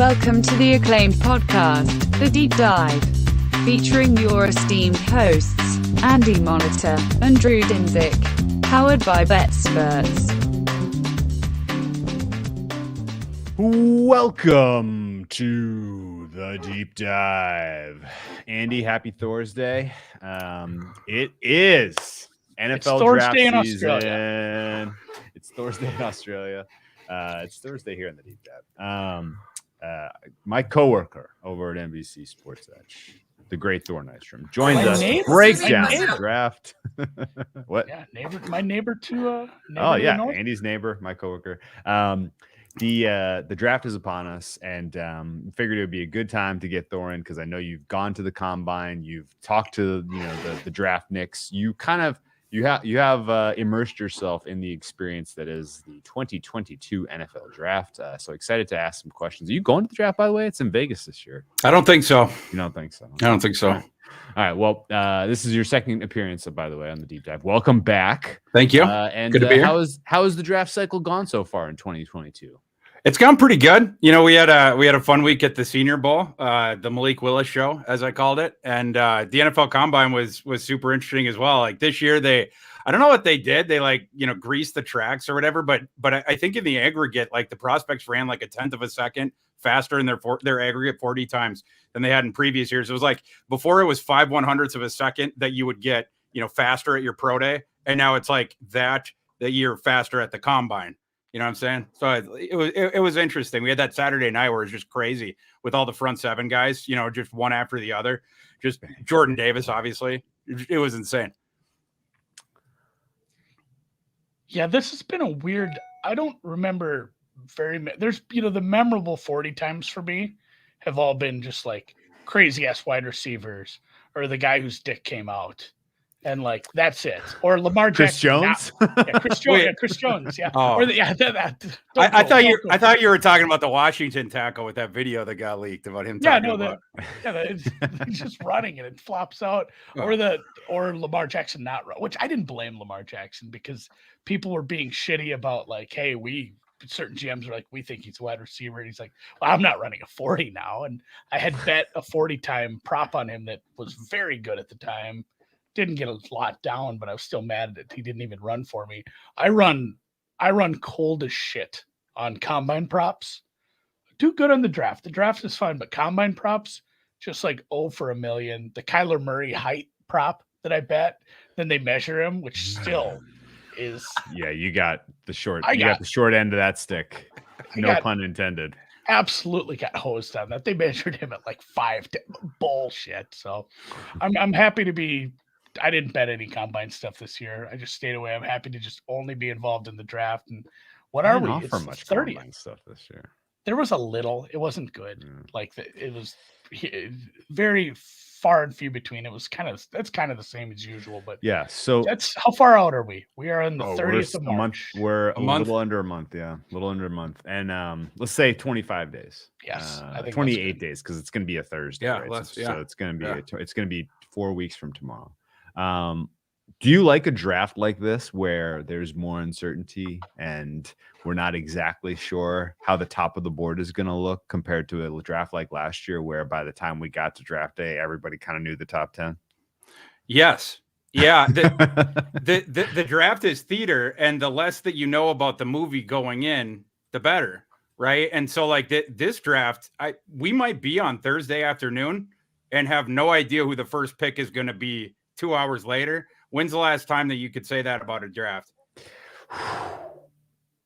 Welcome to the acclaimed podcast, The Deep Dive, featuring your esteemed hosts, Andy Monitor and Drew Dinzik, powered by BetSperts. Welcome to The Deep Dive. Andy, happy Thursday. It is NFL draft season. It's Thursday in Australia. It's Thursday here in The Deep Dive. My coworker over at NBC Sports Edge, the great Thor Nystrom, joins us to break down the draft. What? Yeah, my neighbor too. Andy's neighbor, my coworker. The draft is upon us, and figured it would be a good time to get Thor in because I know you've gone to the combine, you've talked to the draft nicks, you have immersed yourself in the experience that is the 2022 NFL draft. So excited to ask some questions. Are you going to the draft, by the way? It's in Vegas this year. I don't think so. You don't think so? I don't think so. All right. Well, this is your second appearance, by the way, on the Deep Dive. Welcome back. Thank you. And good to be here. How has the draft cycle gone so far in 2022? It's gone pretty good. We had a fun week at the Senior Bowl, the Malik Willis show, as I called it, and the NFL Combine was super interesting as well. Like this year, I don't know what they did. They greased the tracks or whatever, but I think in the aggregate, like the prospects ran like a tenth of a second faster in their aggregate 40 times than they had in previous years. It was like before it was 5/100ths of a second that you would get faster at your pro day, and now it's like that you're faster at the combine. You know what I'm saying? So it was interesting. We had that Saturday night where it was just crazy with all the front seven guys, just one after the other. Just Jordan Davis, obviously. It was insane. Yeah, this has been a weird. I don't remember there's the memorable 40 times for me have all been just like crazy ass wide receivers or the guy whose dick came out. And that's it. Or Lamar Jackson. Chris Jones. Chris Jones. Yeah. Oh. Or I thought you were talking about the Washington tackle with that video that got leaked about him. He's just running and it flops out. Oh. Or Lamar Jackson not run, which I didn't blame Lamar Jackson because people were being shitty about hey, certain GMs are we think he's a wide receiver. And he's like, well, I'm not running a 40 now. And I had bet a 40 time prop on him that was very good at the time. Didn't get a lot down, but I was still mad that he didn't even run for me. I run cold as shit on combine props. Do good on the draft. The draft is fine, but combine props, just 0 for a million. The Kyler Murray height prop that I bet, then they measure him, which still is. Yeah, you got the short. You got the short end of that stick. No pun intended. Absolutely got hosed on that. They measured him at 5. Bullshit. So I'm happy to be. I didn't bet any combine stuff this year. I just stayed away. I'm happy to just only be involved in the draft. And what are we? Offer much 30 combine stuff this year. There was a little. It wasn't good. It was very far and few between. That's kind of the same as usual. But yeah. So that's how far out are we? We are on the 30th of March. We're a little under a month. Yeah, a little under a month. And let's say 25 days. Yes, I think 28 days because it's going to be a Thursday. Yeah, right? So it's going to be 4 weeks from tomorrow. Do you like a draft like this where there's more uncertainty and we're not exactly sure how the top of the board is going to look compared to a draft like last year where by the time we got to draft day, everybody kind of knew the top 10? Yes. Yeah. The draft is theater, and the less that you know about the movie going in, the better. Right. And so this draft, we might be on Thursday afternoon and have no idea who the first pick is going to be 2 hours later. When's the last time that you could say that about a draft?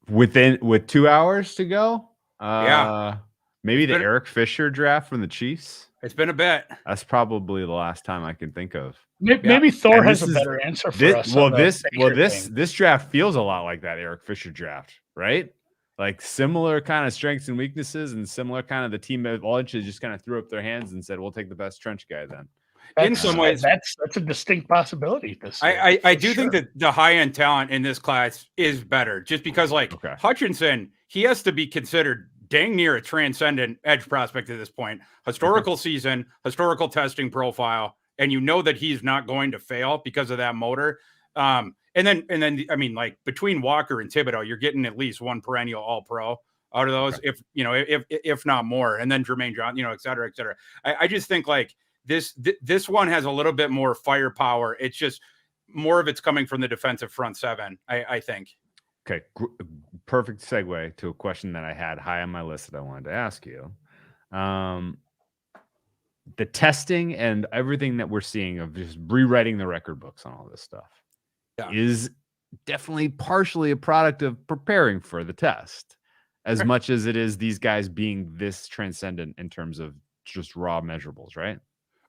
With 2 hours to go? Yeah. Maybe the Eric Fisher draft from the Chiefs. It's been a bit. That's probably the last time I can think of. Maybe Thor has a better answer for us. This draft feels a lot like that Eric Fisher draft, right? Similar kind of strengths and weaknesses and similar kind of the team eventually just kind of threw up their hands and said, we'll take the best trench guy then. In some ways, that's a distinct possibility. I do think that the high end talent in this class is better, just because Hutchinson, he has to be considered dang near a transcendent edge prospect at this point. Historical season, historical testing profile, and that he's not going to fail because of that motor. And then I mean, between Walker and Thibodeau, you're getting at least one perennial All Pro. out of those, if not more, and then Jermaine Johnson, et cetera, et cetera. I just think like this one has a little bit more firepower. It's just more of it's coming from the defensive front seven, I think. Okay, perfect segue to a question that I had high on my list that I wanted to ask you. The testing and everything that we're seeing of just rewriting the record books on all this stuff is definitely partially a product of preparing for the test, as much as it is these guys being this transcendent in terms of just raw measurables, right?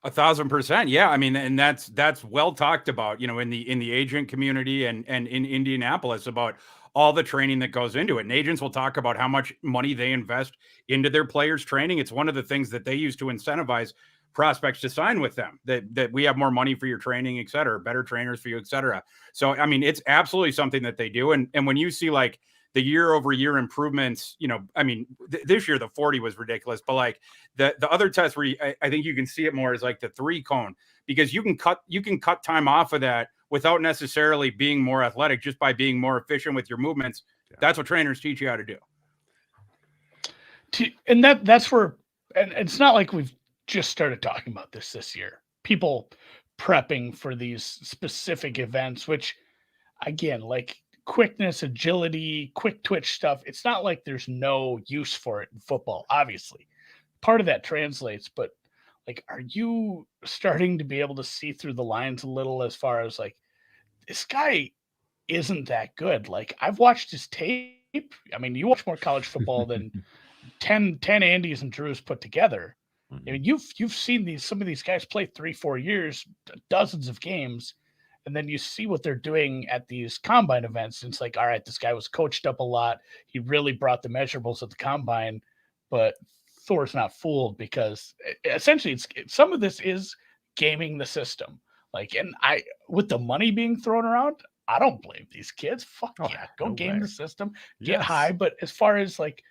1,000%. Yeah. I mean, and that's well talked about, in the agent community and in Indianapolis about all the training that goes into it. And agents will talk about how much money they invest into their players' training. It's one of the things that they use to incentivize prospects to sign with them, that we have more money for your training, et cetera, better trainers for you, et cetera. So, I mean, it's absolutely something that they do. And when you see like the year over year improvements, I mean, this year, the 40 was ridiculous, but like the other tests where I think you can see it more is like the 3 cone, because you can cut time off of that without necessarily being more athletic, just by being more efficient with your movements. Yeah. That's what trainers teach you how to do. And that's where, and it's not like we've just started talking about this year. People prepping for these specific events, which again, like quickness, agility, quick twitch stuff, it's not like there's no use for it in football. Obviously, part of that translates, but like, are you starting to be able to see through the lines a little as far as like, this guy isn't that good? Like, I've watched his tape. I mean, you watch more college football than 10 Andys and Drews put together. I mean, you've seen some of these guys play 3-4 years, dozens of games, and then you see what they're doing at these combine events. And it's like, all right, this guy was coached up a lot. He really brought the measurables at the combine, but Thor's not fooled, because essentially some of this is gaming the system. Like, and with the money being thrown around, I don't blame these kids. Fuck yeah, go game the system, get high. But as far as like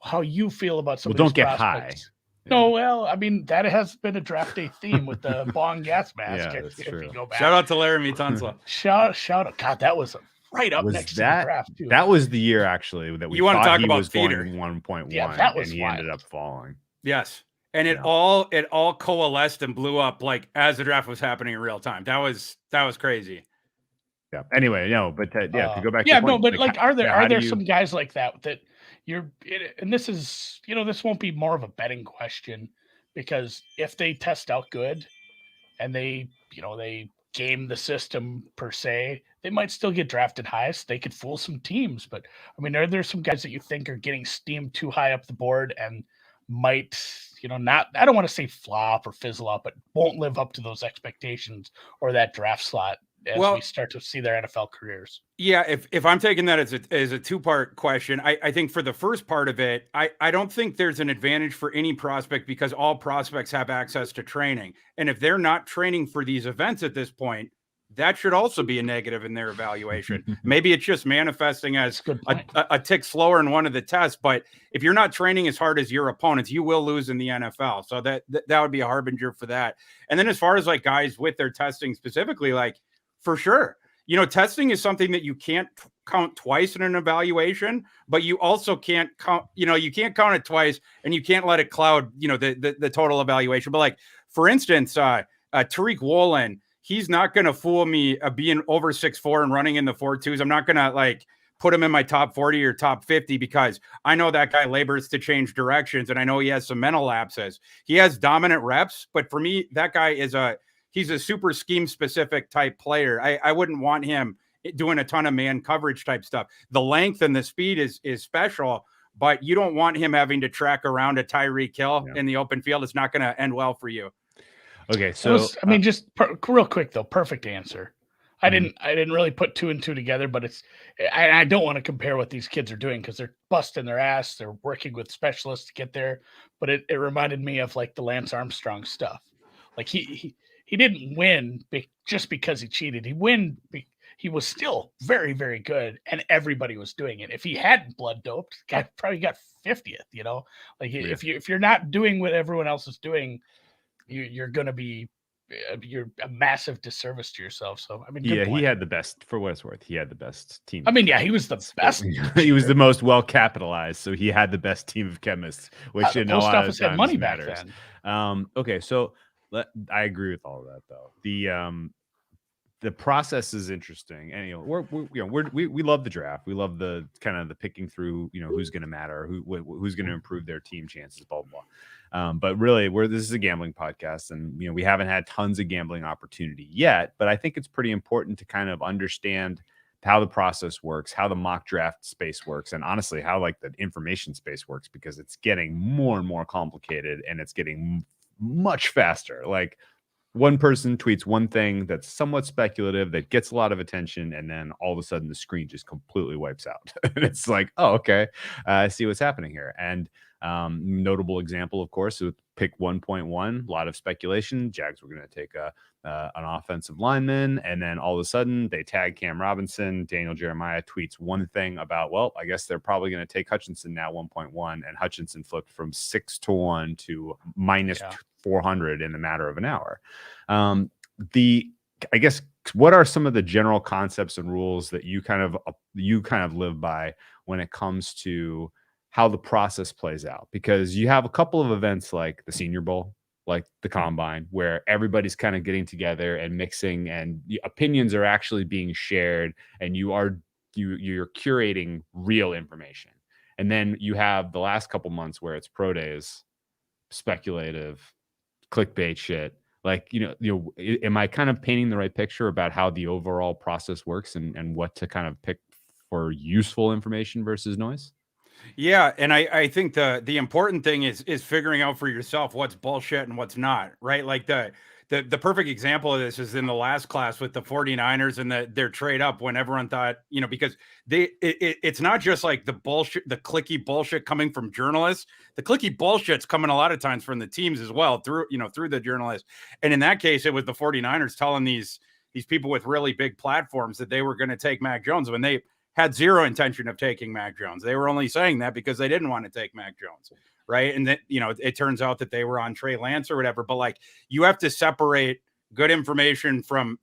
how you feel about some of these prospects, don't get high. No, well, I mean, that has been a draft day theme with the bong gas mask. Yeah, that's true. You go back. Shout out to Laramie Tunsil. Shout out. God, that was right up next to the draft, too. That was the year, actually, that we want to talk he about was feeder. going 1.1, and he ended up falling. Yes. And it all coalesced and blew up like as the draft was happening in real time. That was crazy. Yeah. Anyway, but to go back. Yeah, to no, but like, are there some guys like that and this is, this won't be more of a betting question, because if they test out good and they game the system per se, they might still get drafted highest. They could fool some teams, but I mean, are there some guys that you think are getting steamed too high up the board and might, not, I don't want to say flop or fizzle out, but won't live up to those expectations or that draft slot as we start to see their NFL careers? Yeah, if I'm taking that as a 2-part question, I think for the first part of it, I don't think there's an advantage for any prospect, because all prospects have access to training. And if they're not training for these events at this point, that should also be a negative in their evaluation. Maybe it's just manifesting as a tick slower in one of the tests, but if you're not training as hard as your opponents, you will lose in the NFL. So that would be a harbinger for that. And then as far as like guys with their testing specifically, like, for sure, testing is something that you can't count twice in an evaluation, but you also can't count, you can't count it twice, and you can't let it cloud, the total evaluation. But like, for instance, Tariq Woolen, he's not going to fool me being over 6'4" and running in the 4.2s. I'm not going to like put him in my top 40 or top 50, because I know that guy labors to change directions, and I know he has some mental lapses. He has dominant reps, but for me, that guy he's a super scheme specific type player. I wouldn't want him doing a ton of man coverage type stuff. The length and the speed is special, but you don't want him having to track around a Tyreek Hill in the open field. It's not going to end well for you. Okay. So, just real quick though, perfect answer. I didn't really put 2 and 2 together, but I don't want to compare what these kids are doing, because they're busting their ass. They're working with specialists to get there. But it reminded me of like the Lance Armstrong stuff. Like he didn't win just because he cheated. He was still very, very good, and everybody was doing it. If he hadn't blood doped, guy probably got 50th. Like if you're not doing what everyone else is doing, you're going to be you're a massive disservice to yourself. So I mean, yeah, he had the best, for what it's worth. He had the best team. I mean, yeah, he was the best. He was the most well capitalized, so he had the best team of chemists, which in a lot of times money matters. Back then. Okay, so I agree with all of that, though. The process is interesting, and we love the draft. We love the kind of the picking through, who's going to matter, who's going to improve their team chances, blah blah blah. But really, this is a gambling podcast, and we haven't had tons of gambling opportunity yet. But I think it's pretty important to kind of understand how the process works, how the mock draft space works, and honestly, how like the information space works, because it's getting more and more complicated, and it's getting much faster. Like, one person tweets one thing that's somewhat speculative that gets a lot of attention, and then all of a sudden the screen just completely wipes out. And it's like, oh, okay, I see what's happening here. And notable example, of course, with pick 1.1, a lot of speculation. Jags were going to take an offensive lineman, and then all of a sudden they tag Cam Robinson. Daniel Jeremiah tweets one thing about, well, I guess they're probably going to take Hutchinson now 1.1, and Hutchinson flipped from 6-1 to minus 400 in the matter of an hour. I guess, what are some of the general concepts and rules that you kind of live by when it comes to how the process plays out? Because you have a couple of events like the Senior Bowl, like the Combine, where everybody's kind of getting together and mixing, and the opinions are actually being shared, and you're curating real information. And then you have the last couple months where it's pro days, speculative, clickbait shit. Like, am I kind of painting the right picture about how the overall process works and what to kind of pick for useful information versus noise? Yeah, and I think the important thing is figuring out for yourself what's bullshit and what's not, right? Like the perfect example of this is in the last class with the 49ers and their trade up, when everyone thought, because it's not just like the bullshit, the clicky bullshit coming from journalists. The clicky bullshit's coming a lot of times from the teams as well, through the journalists. And in that case, it was the 49ers telling these people with really big platforms that they were going to take Mac Jones when they had zero intention of taking Mac Jones. They were only saying that because they didn't want to take Mac Jones, right? And that, it turns out that they were on Trey Lance or whatever. But like, you have to separate good information from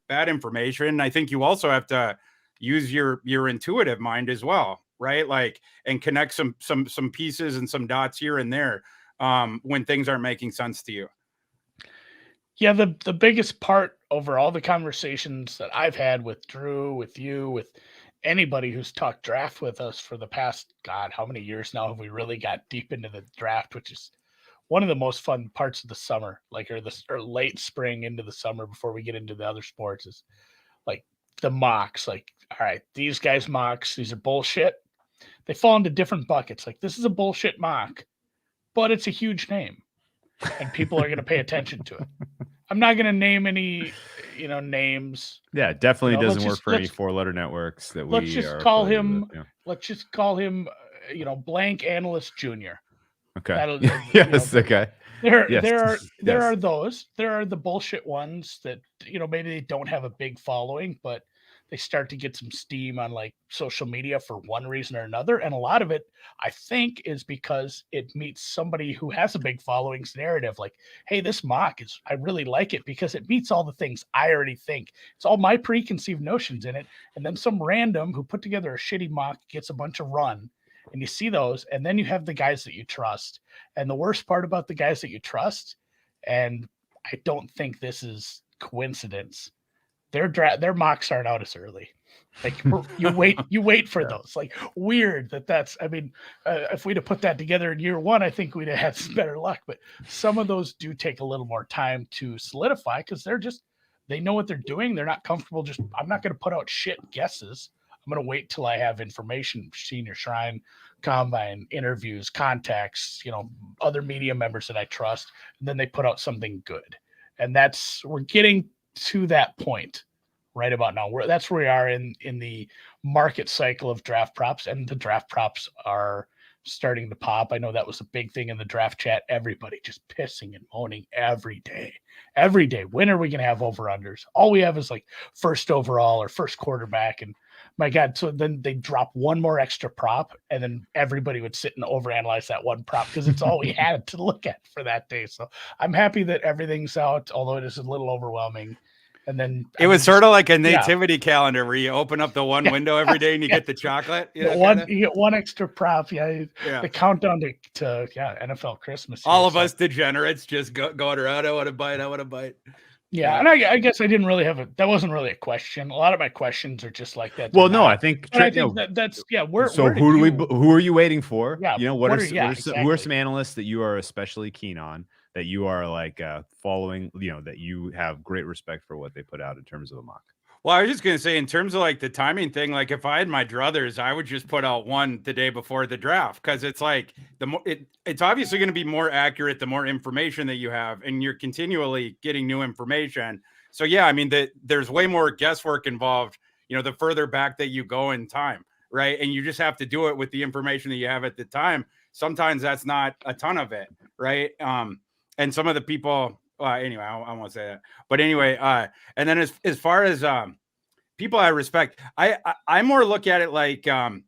bad information. I think you also have to use your intuitive mind as well, right? Like, and connect some pieces and some dots here and there when things aren't making sense to you. Yeah, the biggest part over all the conversations that I've had with Drew, with you, with anybody who's talked draft with us for the past, God, how many years now have we really got deep into the draft, which is one of the most fun parts of the summer, like, or late spring into the summer before we get into the other sports, is like the mocks. Like, all right, these guys mocks, these are bullshit. They fall into different buckets. Like, this is a bullshit mock, but it's a huge name, and people are going to pay attention to it. I'm not going to name any, names. Yeah, it definitely doesn't work for any 4-letter networks that we let's just call him. Let's just call him, blank analyst junior. Okay. Yes. Okay. There are those. There are the bullshit ones that, maybe they don't have a big following, but they start to get some steam on like social media for one reason or another. And a lot of it, I think, is because it meets somebody who has a big following's narrative. Like, hey, this mock I really like it because it meets all the things I already think. It's all my preconceived notions in it. And then some random who put together a shitty mock gets a bunch of run. And you see those, and then you have the guys that you trust. And the worst part about the guys that you trust, and I don't think this is coincidence, their mocks aren't out as early. Like, you wait for those. Like, weird that's. I mean, if we'd have put that together in year one, I think we'd have had some better luck. But some of those do take a little more time to solidify because they know what they're doing. They're not comfortable. I'm not going to put out shit guesses. I'm going to wait till I have information, Senior Shrine, Combine, interviews, contacts, other media members that I trust. And then they put out something good. And we're getting to that point right about now. That's where we are in the market cycle of draft props, and the draft props are starting to pop. I know that was a big thing in the draft chat. Everybody just pissing and moaning every day. When are we going to have over-unders? All we have is like first overall or first quarterback. And my God. So then they drop one more extra prop, and then everybody would sit and overanalyze that one prop because it's all we had to look at for that day. So I'm happy that everything's out, although it is a little overwhelming. And then it was sort of like a nativity calendar where you open up the one window every day and you get the chocolate. You get one extra prop. The countdown to NFL Christmas. All of us degenerates just going around. I want to bite. Yeah, and I guess I didn't really that wasn't really a question. A lot of my questions are just like that. Well, no, I think that's who are you waiting for? Yeah, who are some analysts that you are especially keen on, that you are like following, that you have great respect for what they put out in terms of a mock? Well, I was just going to say, in terms of like the timing thing, like if I had my druthers, I would just put out one the day before the draft, because it's like it's obviously going to be more accurate the more information that you have, and you're continually getting new information. So yeah, I mean there's way more guesswork involved, the further back that you go in time, right? And you just have to do it with the information that you have at the time. Sometimes that's not a ton of it, right? And some of the people. Anyway, I won't say that. But anyway, and then as far as people I respect, I more look at it like I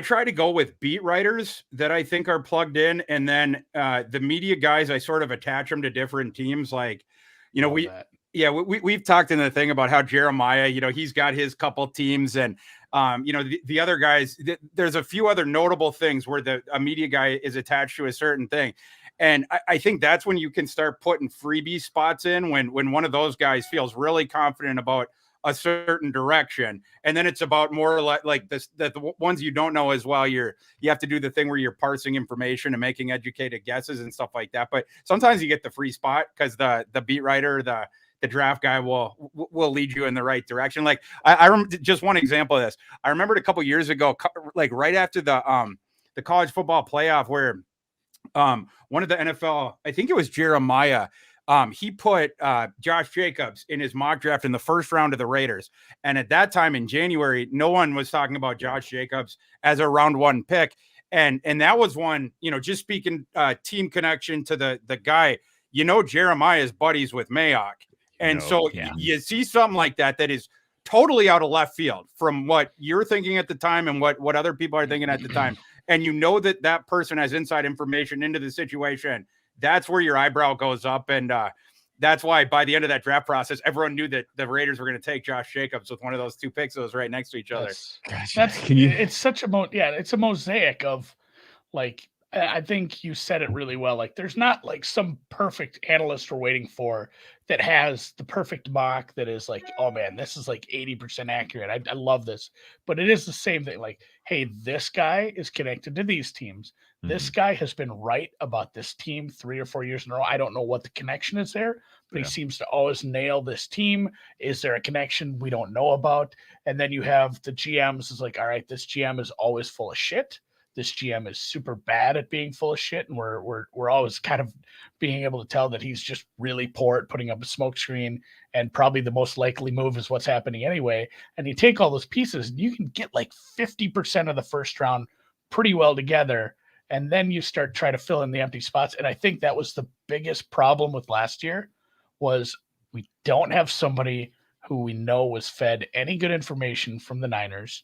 try to go with beat writers that I think are plugged in, and then the media guys, I sort of attach them to different teams. Like, we've talked in the thing about how Jeremiah, he's got his couple teams, and the other guys. There's a few other notable things where a media guy is attached to a certain thing. And I think that's when you can start putting freebie spots in, when one of those guys feels really confident about a certain direction. And then it's about more like this, that the ones you don't know as well, you have to do the thing where you're parsing information and making educated guesses and stuff like that. But sometimes you get the free spot because the beat writer, the draft guy will lead you in the right direction. Like I remember just one example of this. I remembered a couple years ago, like right after the college football playoff, where one of the NFL, I think it was Jeremiah, he put Josh Jacobs in his mock draft in the first round of the Raiders. And at that time in January, no one was talking about Josh Jacobs as a round one pick. And that was one, just speaking team connection to the guy, Jeremiah's buddies with Mayock. And you see something like that is totally out of left field from what you're thinking at the time and what other people are thinking at the time. And that person has inside information into the situation. That's where your eyebrow goes up. And that's why by the end of that draft process, everyone knew that the Raiders were going to take Josh Jacobs with one of those two picks that was right next to each other. It's such it's a mosaic of, like, I think you said it really well. Like, there's not like some perfect analyst we're waiting for that has the perfect mock that is like, oh man, this is like 80% accurate. I love this. But it is the same thing. Like, hey, this guy is connected to these teams. Mm-hmm. This guy has been right about this team 3 or 4 years in a row. I don't know what the connection is there, but he seems to always nail this team. Is there a connection we don't know about? And then you have the GMs is like, all right, this GM is always full of shit. This GM is super bad at being full of shit, and we're always kind of being able to tell that he's just really poor at putting up a smoke screen, and probably the most likely move is what's happening anyway. And you take all those pieces, and you can get like 50% of the first round pretty well together, and then you start trying to fill in the empty spots. And I think that was the biggest problem with last year, was we don't have somebody who we know was fed any good information from the Niners.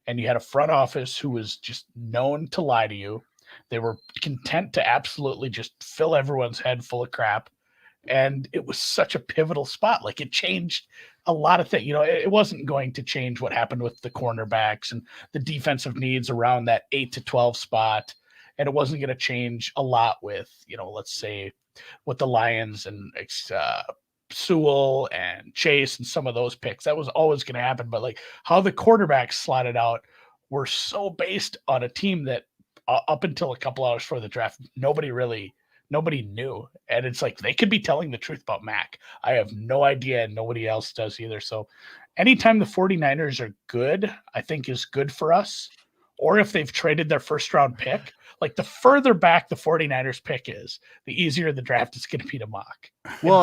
And you had a front office who was just known to lie to you. They were content to absolutely just fill everyone's head full of crap. And it was such a pivotal spot. Like, it changed a lot of things. It wasn't going to change what happened with the cornerbacks and the defensive needs around that 8 to 12 spot. And it wasn't going to change a lot with, let's say, with the Lions and Sewell and Chase and some of those picks. That was always going to happen. But like how the quarterbacks slotted out were so based on a team that up until a couple hours before the draft, nobody knew. And it's like, they could be telling the truth about Mac. I have no idea, and nobody else does either. So anytime the 49ers are good, I think is good for us. or if they've traded their first round pick. Like the further back the 49ers pick is, the easier the draft is going to be to mock. Well,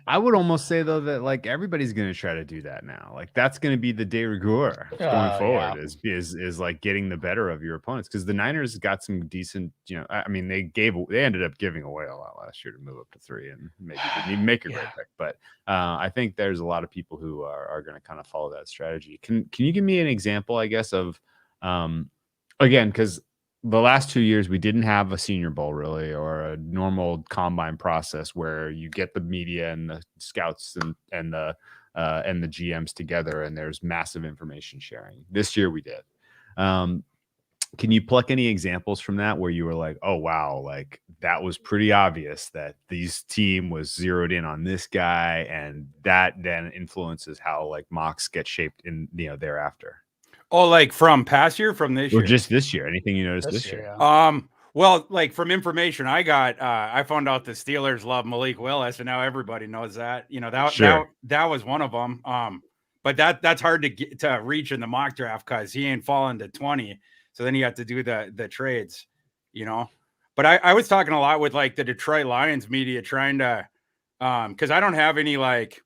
I would almost say though that like everybody's going to try to do that now. Like that's going to be the de rigueur going forward is like getting the better of your opponents, because the Niners got some decent, I mean they ended up giving away a lot last year to move up to 3 and maybe didn't even make a great pick. But I think there's a lot of people who are going to kind of follow that strategy. Can you give me an example, I guess, of again, because the last 2 years we didn't have a Senior Bowl really, or a normal combine process where you get the media and the scouts and the GMs together and there's massive information sharing. This year we did. Can you pluck any examples from that where you were like, oh wow, like that was pretty obvious that this team was zeroed in on this guy, and that then influences how like mocks get shaped in thereafter? Oh, like from past year, from this year? Or just this year? Anything you noticed this year? Yeah. Well, like from information I got, I found out the Steelers love Malik Willis, and now everybody knows that. That was one of them. But that's hard to get to reach in the mock draft because he ain't falling to 20. So then you have to do the trades, But I was talking a lot with like the Detroit Lions media trying to, because I don't have any like,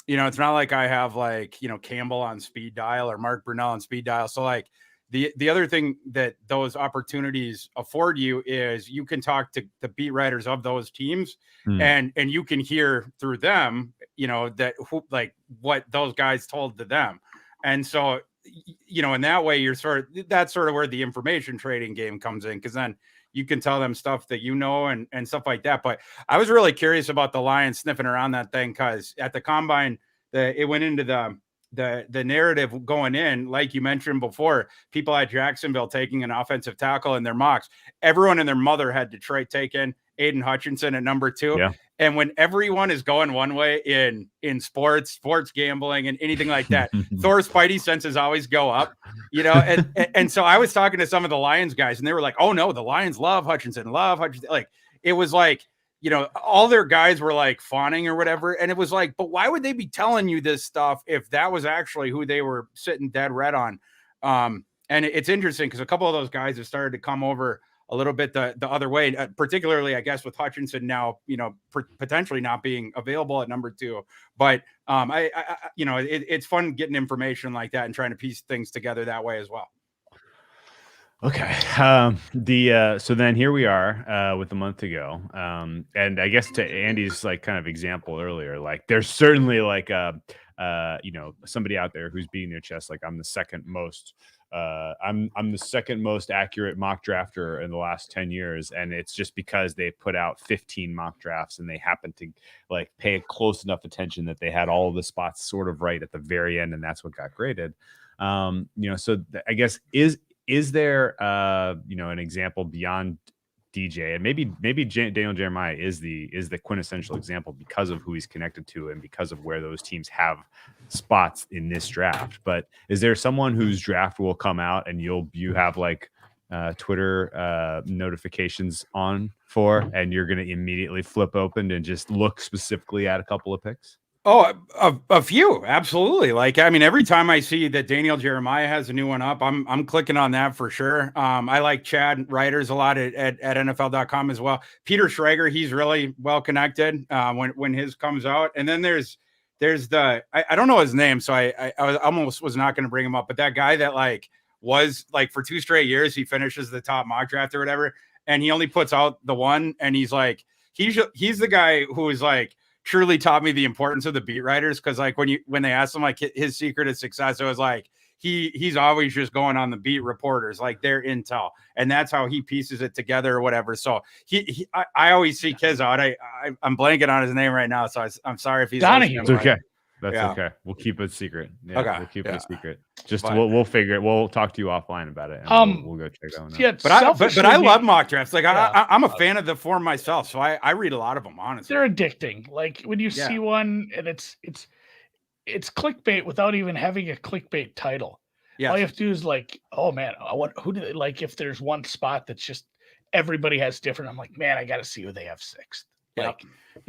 it's not like I have like, Campbell on speed dial or Mark Brunell on speed dial. So like the other thing that those opportunities afford you is you can talk to the beat writers of those teams and you can hear through them, that like what those guys told to them. And so, in that way that's sort of where the information trading game comes in. Cause then you can tell them stuff that and stuff like that. But I was really curious about the Lions sniffing around that thing because at the combine, it went into the narrative going in, like you mentioned before, people at Jacksonville taking an offensive tackle in their mocks. Everyone and their mother had Detroit taken Aiden Hutchinson at number 2. Yeah. And when everyone is going one way in sports gambling and anything like that, Thor's spidey senses always go up, and so I was talking to some of the Lions guys and they were like, oh no, the Lions love Hutchinson. Like it was like, all their guys were like fawning or whatever. And it was like, but why would they be telling you this stuff if that was actually who they were sitting dead red on? And it's interesting because a couple of those guys have started to come over a little bit the other way, particularly, I guess, with Hutchinson now, potentially not being available at number 2. But it's fun getting information like that and trying to piece things together that way as well. Okay. So then here we are with a month to go. And I guess to Andy's like kind of example earlier, like there's certainly like somebody out there who's beating their chest like I'm the second most I'm the second most accurate mock drafter in the last 10 years. And it's just because they put out 15 mock drafts and they happen to like pay close enough attention that they had all of the spots sort of right at the very end. And that's what got graded. So I guess is there an example beyond DJ, and maybe Daniel Jeremiah is the quintessential example because of who he's connected to and because of where those teams have spots in this draft. But is there someone whose draft will come out and you have like Twitter notifications on for, and you're going to immediately flip open and just look specifically at a couple of picks? Oh, a few. Absolutely. Like, I mean, every time I see that Daniel Jeremiah has a new one up, I'm clicking on that for sure. I like Chad Reiters a lot at NFL.com as well. Peter Schrager, he's really well connected when his comes out. And then there's I don't know his name, so I almost was not going to bring him up, but that guy that like was like for 2 straight years, he finishes the top mock draft or whatever, and he only puts out the one, and he's like, he's the guy who is like, truly taught me the importance of the beat writers, because like when they asked him like his secret of success, it was like he's always just going on the beat reporters, like their intel, and that's how he pieces it together or whatever. So I always seek his out. I'm blanking on his name right now, so I'm sorry if he's Donahue. It's okay. That's okay. We'll keep it secret. Yeah, okay. We'll keep it a secret. Just we'll figure it. We'll talk to you offline about it. And we'll go check that one out. Yeah, but I love mock drafts. Like I'm a fan of the form myself, so I read a lot of them. Honestly, they're addicting. Like when you see one and it's clickbait without even having a clickbait title. Yeah, all you have to do is like, oh man, who did like if there's one spot that's just everybody has different. I'm like, man, I got to see who they have 6th. Like,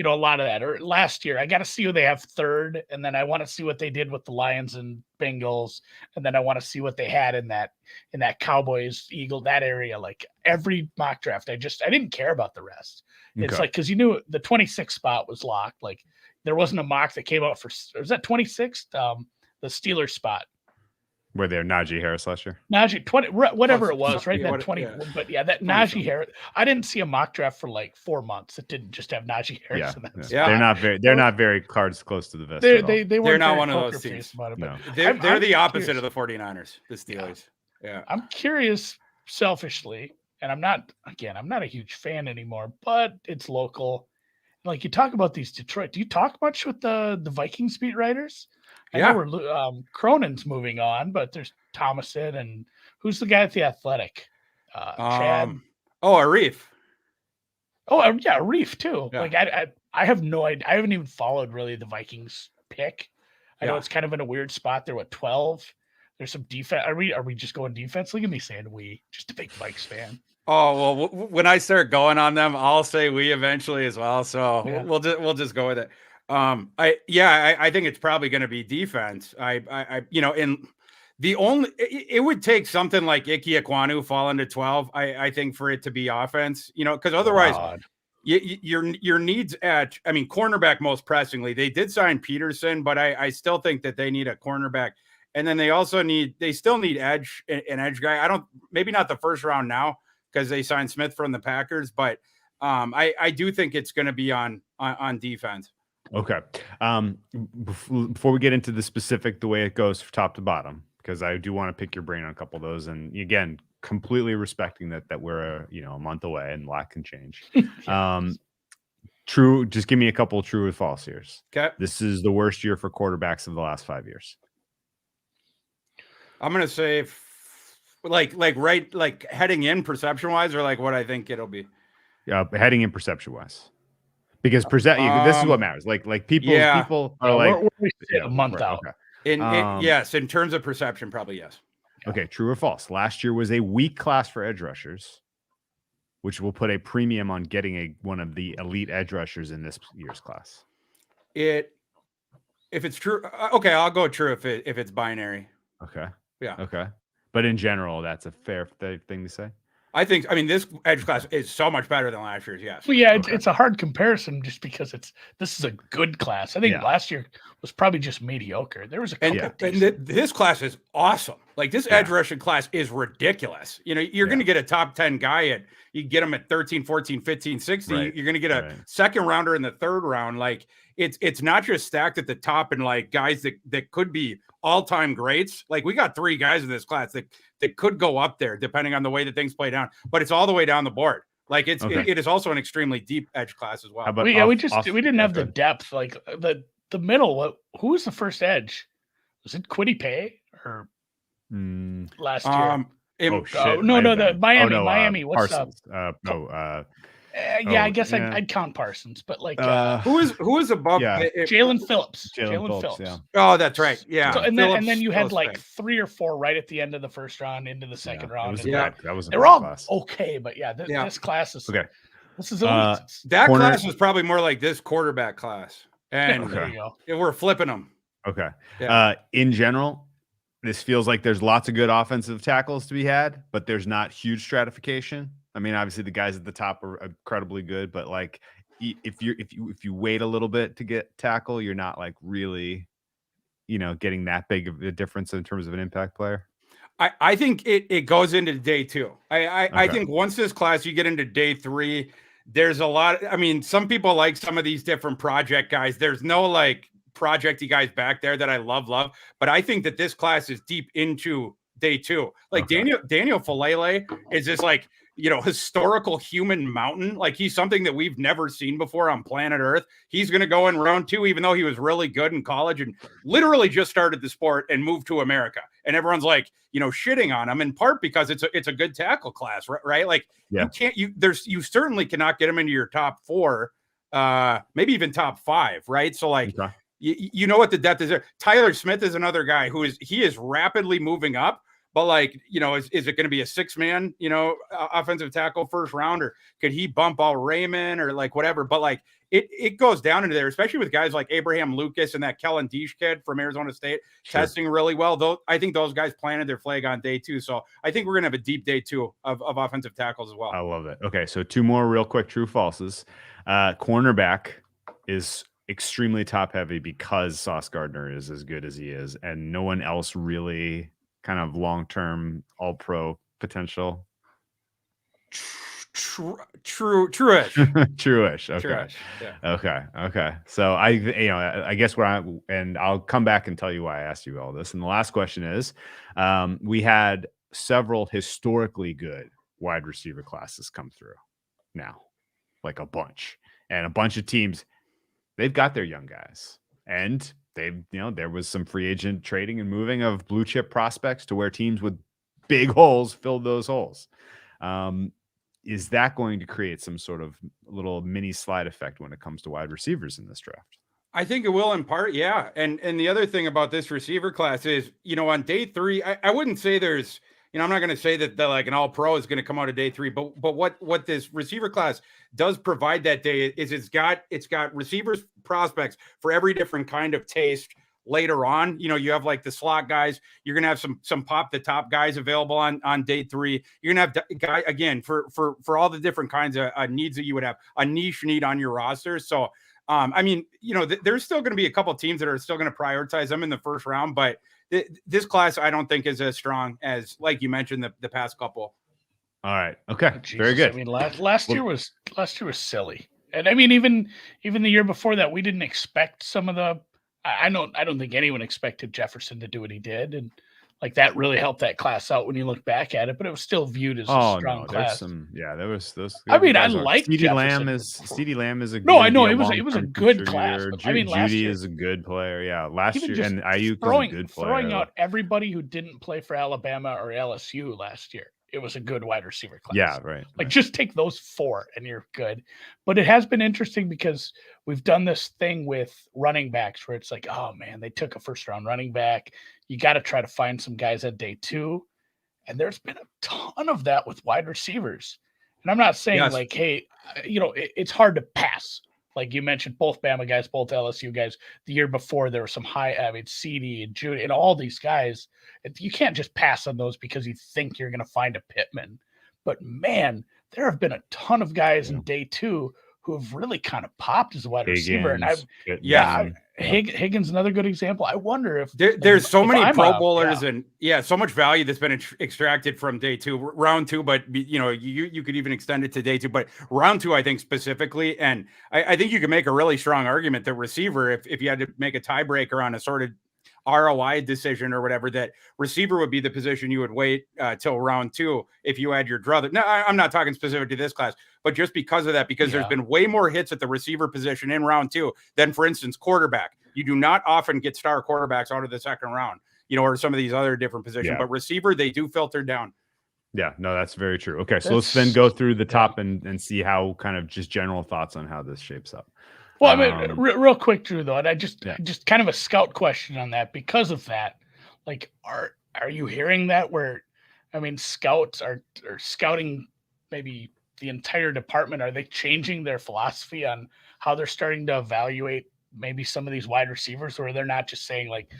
a lot of that. Or last year, I got to see who they have third, and then I want to see what they did with the Lions and Bengals, and then I want to see what they had in that Cowboys, Eagle, that area. Like every mock draft, I didn't care about the rest. Okay. It's like, because you knew the 26th spot was locked. Like there wasn't a mock that came out for, was that 26th? The Steelers spot. Were there Najee Harris last year? Najee 20, whatever it was, right? That 20, but that Najee Harris. I didn't see a mock draft for like 4 months. It didn't just have Najee Harris. They're not very cards close to the vest. They're not one of those teams. No. They're the opposite of the 49ers, the Steelers. Yeah. I'm curious, selfishly, and I'm not a huge fan anymore, but it's local. Like you talk about these Detroit. Do you talk much with the Vikings beat writers? I know Cronin's moving on, but there's Thomason and who's the guy at the Athletic? Chad. Arif. Arif too. Yeah. Like I have no idea. I haven't even followed really the Vikings pick. I know it's kind of in a weird spot. They're 12. There's some defense. Are we just going defense? Look at me saying we. Just a big Vikes fan. Oh well, when I start going on them, I'll say we eventually as well. So we'll just go with it. I think it's probably going to be defense. It would take something like Ike Ekwonu fall into 12. I think for it to be offense, because otherwise your needs at, cornerback most pressingly. They did sign Peterson, but I still think that they need a cornerback, and then they still need an edge guy. Maybe not the first round now because they signed Smith from the Packers, but I do think it's going to be on defense. Okay. Before we get into the way it goes from top to bottom, because I do want to pick your brain on a couple of those, and again, completely respecting that we're a month away and a lot can change. True. Just give me a couple of true or false years. Okay. This is the worst year for quarterbacks of the last 5 years. I'm gonna say, heading in perception wise, or like what I think it'll be. Yeah, heading in perception wise. Because this is what matters. Like people are like we sit a month out. Okay. Yes, in terms of perception, probably yes. Okay, true or false? Last year was a weak class for edge rushers, which will put a premium on getting one of the elite edge rushers in this year's class. If it's true, okay, I'll go true if it's binary. Okay. Yeah. Okay. But in general, that's a fair thing to say. I think, this edge class is so much better than last year's. Yes. Well, yeah, it's a hard comparison just because this is a good class. I think last year was probably just mediocre. There was a couple and this class is awesome. Like this edge rushing class is ridiculous. You're going to get a top 10 guy you get him at 13, 14, 15, 16. Right. You're going to get a second rounder in the third round. Like it's not just stacked at the top and like guys that could be all-time greats. Like we got 3 guys in this class that could go up there depending on the way that things play down, but it's all the way down the board. Like it is also an extremely deep edge class as well. We didn't have the depth. Like the middle. Who was the first edge? Was it Kwity Paye or last year? The Miami. What's Parsons. up? I guess I'd count Parsons, but like who is above Jalen Phillips? Jalen Phillips. Yeah. Oh, that's right. Yeah. So, and then you had like 3 or 4 right at the end of the first round into the second round. They're all class. Okay, but this class is okay. This is elite. That class is probably more like this quarterback class, and there you go. We're flipping them. Okay. Yeah. In general, this feels like there's lots of good offensive tackles to be had, but there's not huge stratification. Obviously the guys at the top are incredibly good, but like if you wait a little bit to get tackle, you're not like really, getting that big of a difference in terms of an impact player. I think it goes into day 2. I think once this class you get into day 3, there's a lot. Some people like some of these different project guys. There's no like projecty guys back there that I love, but I think that this class is deep into day 2. Like Daniel Falele is just like, historical human mountain. Like he's something that we've never seen before on planet Earth. He's going to go in round 2, even though he was really good in college and literally just started the sport and moved to America. And everyone's like, shitting on him in part because it's a good tackle class, right? Like you certainly cannot get him into your top 4, maybe even top 5, right? So like, you know what the depth is there. Tyler Smith is another guy he is rapidly moving up, but like, is it going to be a 6-man, offensive tackle first round, or could he bump all Raymond or like whatever? But like it goes down into there, especially with guys like Abraham Lucas and that Kellen Diesch kid from Arizona State testing really well. Though I think those guys planted their flag on day 2. So I think we're going to have a deep day 2 of offensive tackles as well. I love it. Okay. So 2 more real quick true falses. Cornerback is extremely top heavy because Sauce Gardner is as good as he is, and no one else really kind of long-term all-pro potential. True-ish. True-ish. Okay. True-ish. Yeah. Okay. So I guess and I'll come back and tell you why I asked you all this. And the last question is, we had several historically good wide receiver classes come through now, like a bunch, and a bunch of teams, they've got their young guys, and there was some free agent trading and moving of blue chip prospects to where teams with big holes filled those holes. Is that going to create some sort of little mini slide effect when it comes to wide receivers in this draft? I think it will in part. Yeah. And the other thing about this receiver class is, on day 3, I wouldn't say there's, I'm not going to say that like an all pro is going to come out of day 3, but what this receiver class does provide that day is it's got receivers prospects for every different kind of taste later on. You have like the slot guys, you're going to have some pop the top guys available on day 3. You're going to have guy again for all the different kinds of needs that you would have, a niche need on your roster. So, there's still going to be a couple of teams that are still going to prioritize them in the first round, but this class, I don't think is as strong as, like you mentioned, the past couple. All right. Okay. Oh, very good. I mean, last year was silly. And I mean, even the year before that, we didn't expect some of the, I don't think anyone expected Jefferson to do what he did. And like that really helped that class out when you look back at it, but it was still viewed as a strong class. There was those. I mean, I like CeeDee Lamb is a good, no, I know it was a good class. But, last Judy year, is a good player. Yeah, last year, and Ayuk is a good player. Throwing out everybody who didn't play for Alabama or LSU last year, it was a good wide receiver class. Yeah, right. Like just take those 4 and you're good. But it has been interesting because we've done this thing with running backs where it's like, oh man, they took a first round running back. You got to try to find some guys at day 2. And there's been a ton of that with wide receivers. And I'm not saying like, hey, it's hard to pass. Like you mentioned, both Bama guys, both LSU guys. The year before, there were some CeeDee and Judy and all these guys. You can't just pass on those because you think you're going to find a Pittman. But man, there have been a ton of guys in day 2 who have really kind of popped as a wide receiver. And Higgins, another good example. I wonder if there's so many Pro Bowlers and so much value that's been extracted from day 2, round 2, but you could even extend it to day 2, but round 2, I think specifically. And I think you can make a really strong argument that receiver, if you had to make a tiebreaker on a sort of ROI decision or whatever, that receiver would be the position you would wait till round 2 if you had your druther. Now, I'm not talking specific to this class, but just because of that, because there's been way more hits at the receiver position in round 2 than, for instance, quarterback. You do not often get star quarterbacks out of the second round, or some of these other different positions, but receiver, they do filter down. Yeah, no, that's very true. Okay, so let's then go through the top and see how kind of just general thoughts on how this shapes up. Well, I mean, real quick, Drew, though, and I just kind of a scout question on that because of that. Like, are you hearing that where, I mean, scouts are scouting maybe the entire department? Are they changing their philosophy on how they're starting to evaluate maybe some of these wide receivers, or they're not just saying like,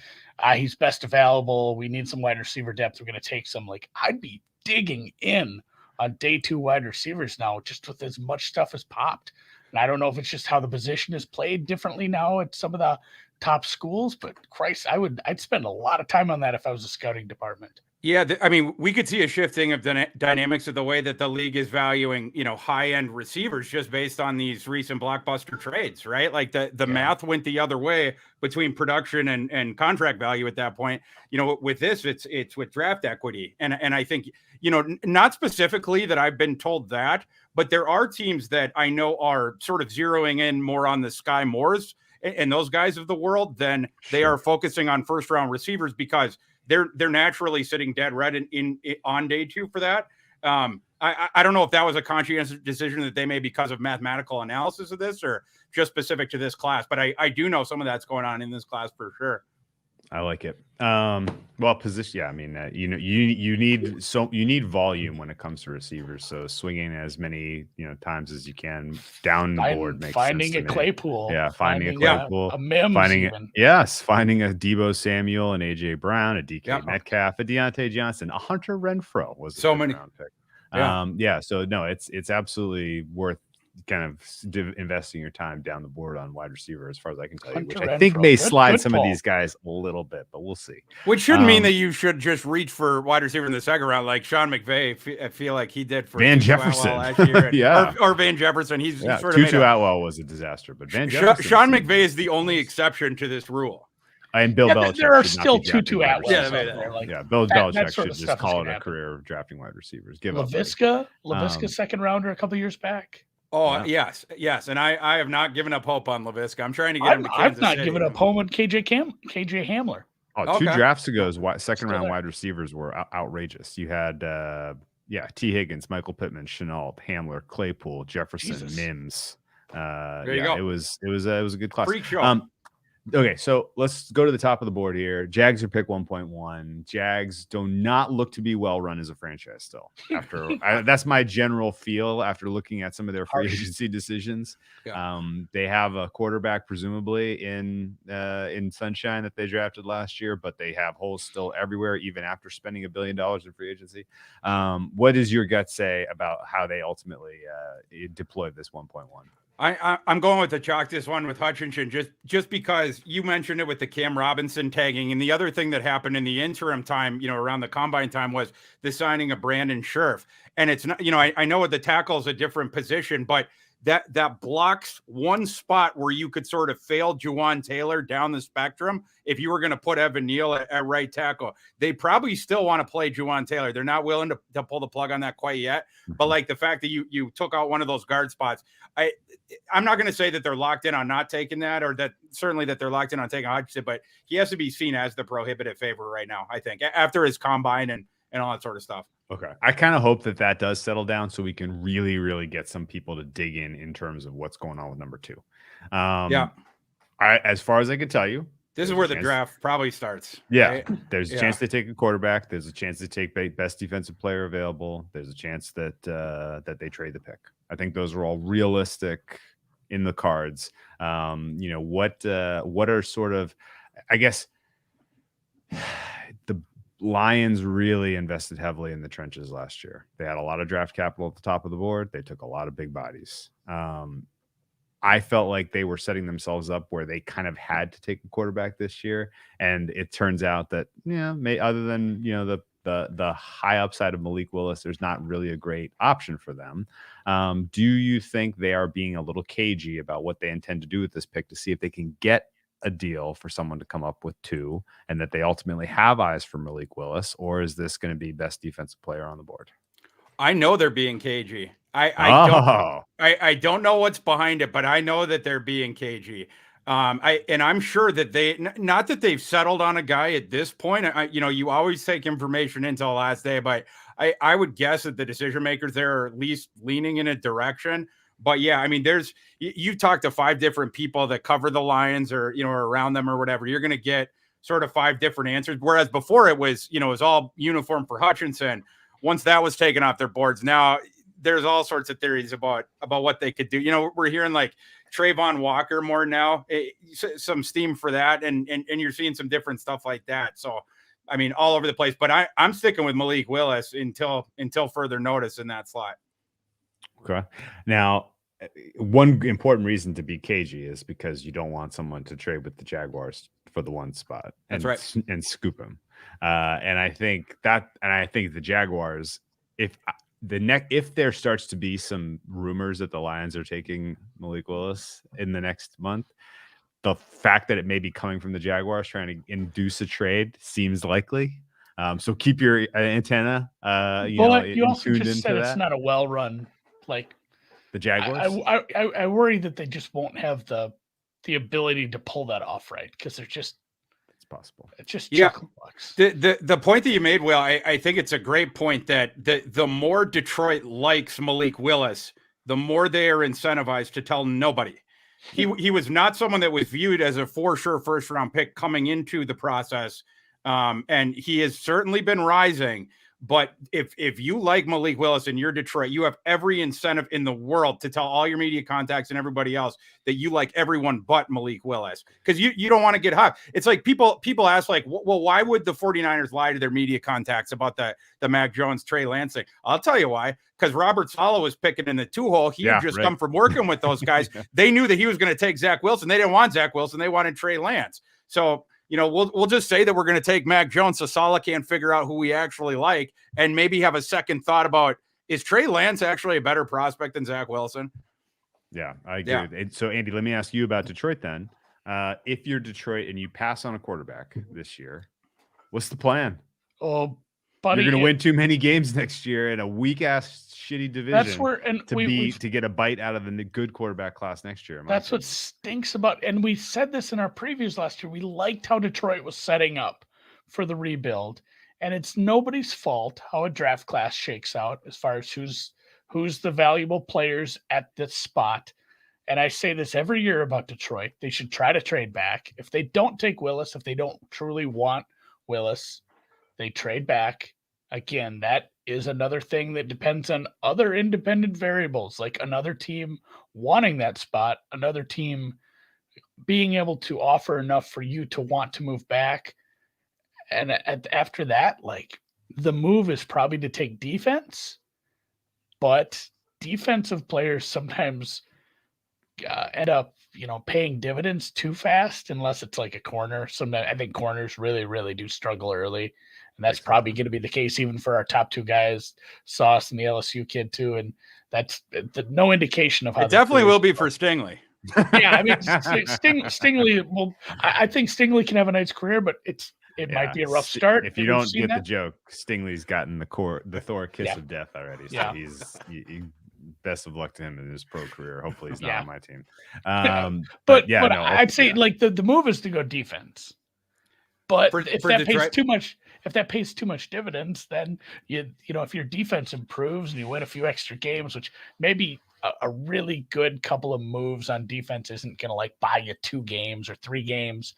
he's best available, we need some wide receiver depth, we're going to take some? Like, I'd be digging in on day 2 wide receivers now, just with as much stuff as popped. And I don't know if it's just how the position is played differently now at some of the top schools, but Christ, I'd spend a lot of time on that if I was a scouting department. Yeah, I mean, we could see a shifting of dynamics of the way that the league is valuing, high-end receivers just based on these recent blockbuster trades, right? Like the math went the other way between production and contract value at that point. With this, it's with draft equity. And I think, not specifically that I've been told that, but there are teams that I know are sort of zeroing in more on the Sky Moores and those guys of the world than they are focusing on first-round receivers, because they're naturally sitting dead red on day 2 for that. I don't know if that was a conscientious decision that they made because of mathematical analysis of this or just specific to this class, but I do know some of that's going on in this class for sure. I like it. Well, position. Yeah, I mean, you need volume when it comes to receivers. So swinging as many times as you can down the board makes sense. Finding a Claypool. Yeah, finding a Claypool. A Mims finding even. finding a Debo Samuel, an AJ Brown, a DK Metcalf, a Deontay Johnson, a Hunter Renfro was a round pick. So no, it's absolutely worth kind of investing your time down the board on wide receiver, as far as I can tell you, which I think may slide some of these guys a little bit, but we'll see. Which shouldn't mean that you should just reach for wide receiver in the second round, like Sean McVay. I feel like he did for Van Jefferson last year, or Van Jefferson. He's sort of Tutu Atwell was a disaster, but Van Jefferson. Sean McVay is the only exception to this rule. And Bill Belichick. There are still Tutu Atwell. Bill Belichick should just call it a career of drafting wide receivers. Give LaVisca second rounder a couple years back. Oh, yes. And I have not given up hope on LaVisca. I'm trying to get him to Kansas City. I've not given up hope on KJ Hamler. Oh, 2 drafts ago, second round wide receivers were outrageous. You had T. Higgins, Michael Pittman, Chenault, Hamler, Claypool, Jefferson, Mims. There you go. It was a good class. Freak show. Okay, so let's go to the top of the board here. Jags are pick 1.1. Jags do not look to be well run as a franchise still. That's my general feel after looking at some of their free agency decisions. Yeah. They have a quarterback presumably in Sunshine that they drafted last year, but they have holes still everywhere, even after spending $1 billion in free agency. What does your gut say about how they ultimately deployed this 1.1? I'm going with the chalk this one with Hutchinson just because you mentioned it with the Cam Robinson tagging, and the other thing that happened in the interim time, around the combine time, was the signing of Brandon Scherf. And it's not, I know the tackle is a different position, but that blocks one spot where you could sort of fail Juwan Taylor down the spectrum. If you were going to put Evan Neal at right tackle, they probably still want to play Juwan Taylor. They're not willing to pull the plug on that quite yet. But like the fact that you took out one of those guard spots, I'm not going to say that they're locked in on not taking that, or that they're locked in on taking Hutchinson, but he has to be seen as the prohibitive favorite right now, I think, after his combine and all that sort of stuff. Okay. I kind of hope that does settle down so we can really, really get some people to dig in terms of what's going on with number 2. As far as I can tell you, this is where the draft probably starts. Yeah. Right? There's a chance they take a quarterback. There's a chance they take best defensive player available. There's a chance that they trade the pick. I think those are all realistic in the cards. What are sort of, I guess, the Lions really invested heavily in the trenches last year. They had a lot of draft capital at the top of the board. They took a lot of big bodies. I felt like they were setting themselves up where they kind of had to take a quarterback this year. And it turns out that, other than, the high upside of Malik Willis, there's not really a great option for them. Do you think they are being a little cagey about what they intend to do with this pick to see if they can get a deal for someone to come up with 2, and that they ultimately have eyes for Malik Willis, or is this going to be best defensive player on the board? I know they're being cagey. I don't know what's behind it, but I know that they're being cagey. I'm sure that not that they've settled on a guy at this point. You always take information until the last day, but I would guess that the decision makers there are at least leaning in a direction. But yeah, I mean, you talk to 5 different people that cover the Lions or, around them or whatever, you're going to get sort of 5 different answers. Whereas before it was all uniform for Hutchinson. Once that was taken off their boards, now there's all sorts of theories about what they could do. We're hearing like Trayvon Walker more now, some steam for that. And you're seeing some different stuff like that. So, I mean, all over the place, but I'm sticking with Malik Willis until further notice in that slot. Okay. Now, one important reason to be cagey is because you don't want someone to trade with the Jaguars for the 1 spot. That's right. And scoop him. And I think the Jaguars, if there starts to be some rumors that the Lions are taking Malik Willis in the next month, the fact that it may be coming from the Jaguars trying to induce a trade seems likely. So keep your antenna. You also just said it's not a well-run. Like the Jaguars, I worry that they just won't have the ability to pull that off, right? Because it's possible. It's just bucks. The point that you made, Will, I think it's a great point that the more Detroit likes Malik Willis, the more they are incentivized to tell nobody. he was not someone that was viewed as a for sure first round pick coming into the process. And he has certainly been rising. But if you like Malik Willis and you're Detroit, you have every incentive in the world to tell all your media contacts and everybody else that you like everyone but Malik Willis, because you don't want to get hot. It's like people ask, like, well, why would the 49ers lie to their media contacts about the Mac Jones, Trey Lance thing? I'll tell you why. Because Robert Saleh was picking in the 2-hole. He had just come from working with those guys. They knew that he was going to take Zach Wilson. They didn't want Zach Wilson. They wanted Trey Lance. So, we'll just say that we're going to take Mac Jones so Saleh can't figure out who we actually like, and maybe have a second thought about, is Trey Lance actually a better prospect than Zach Wilson? Yeah, I agree. So, Andy, let me ask you about Detroit then. If you're Detroit and you pass on a quarterback this year, what's the plan? Oh, buddy, you're going to win too many games next year in a weak-ass, shitty division. That's where to get a bite out of the good quarterback class next year. That's what stinks about. And we said this in our previews last year. We liked how Detroit was setting up for the rebuild, and it's nobody's fault how a draft class shakes out as far as who's the valuable players at this spot. And I say this every year about Detroit. They should try to trade back. If they don't take Willis, if they don't truly want Willis, they trade back. Again, that is another thing that depends on other independent variables, like another team wanting that spot, another team being able to offer enough for you to want to move back. And after that, like, the move is probably to take defense, but defensive players sometimes end up, paying dividends too fast, unless it's like a corner. Sometimes I think corners really, really do struggle early. And that's probably going to be the case even for our top two guys, Sauce and the LSU kid too. And that's no indication of how it definitely will be for Stingley. Yeah, I mean, Stingley. Well, I think Stingley can have a nice career, but it might be a rough start. If you don't get the joke, Stingley's gotten the Thor kiss of death already. So he's best of luck to him in his pro career. Hopefully, he's not on my team. But I'd say like the move is to go defense. But if that pays too much dividends, then if your defense improves and you win a few extra games, which maybe a really good couple of moves on defense isn't going to like buy you 2 games or 3 games.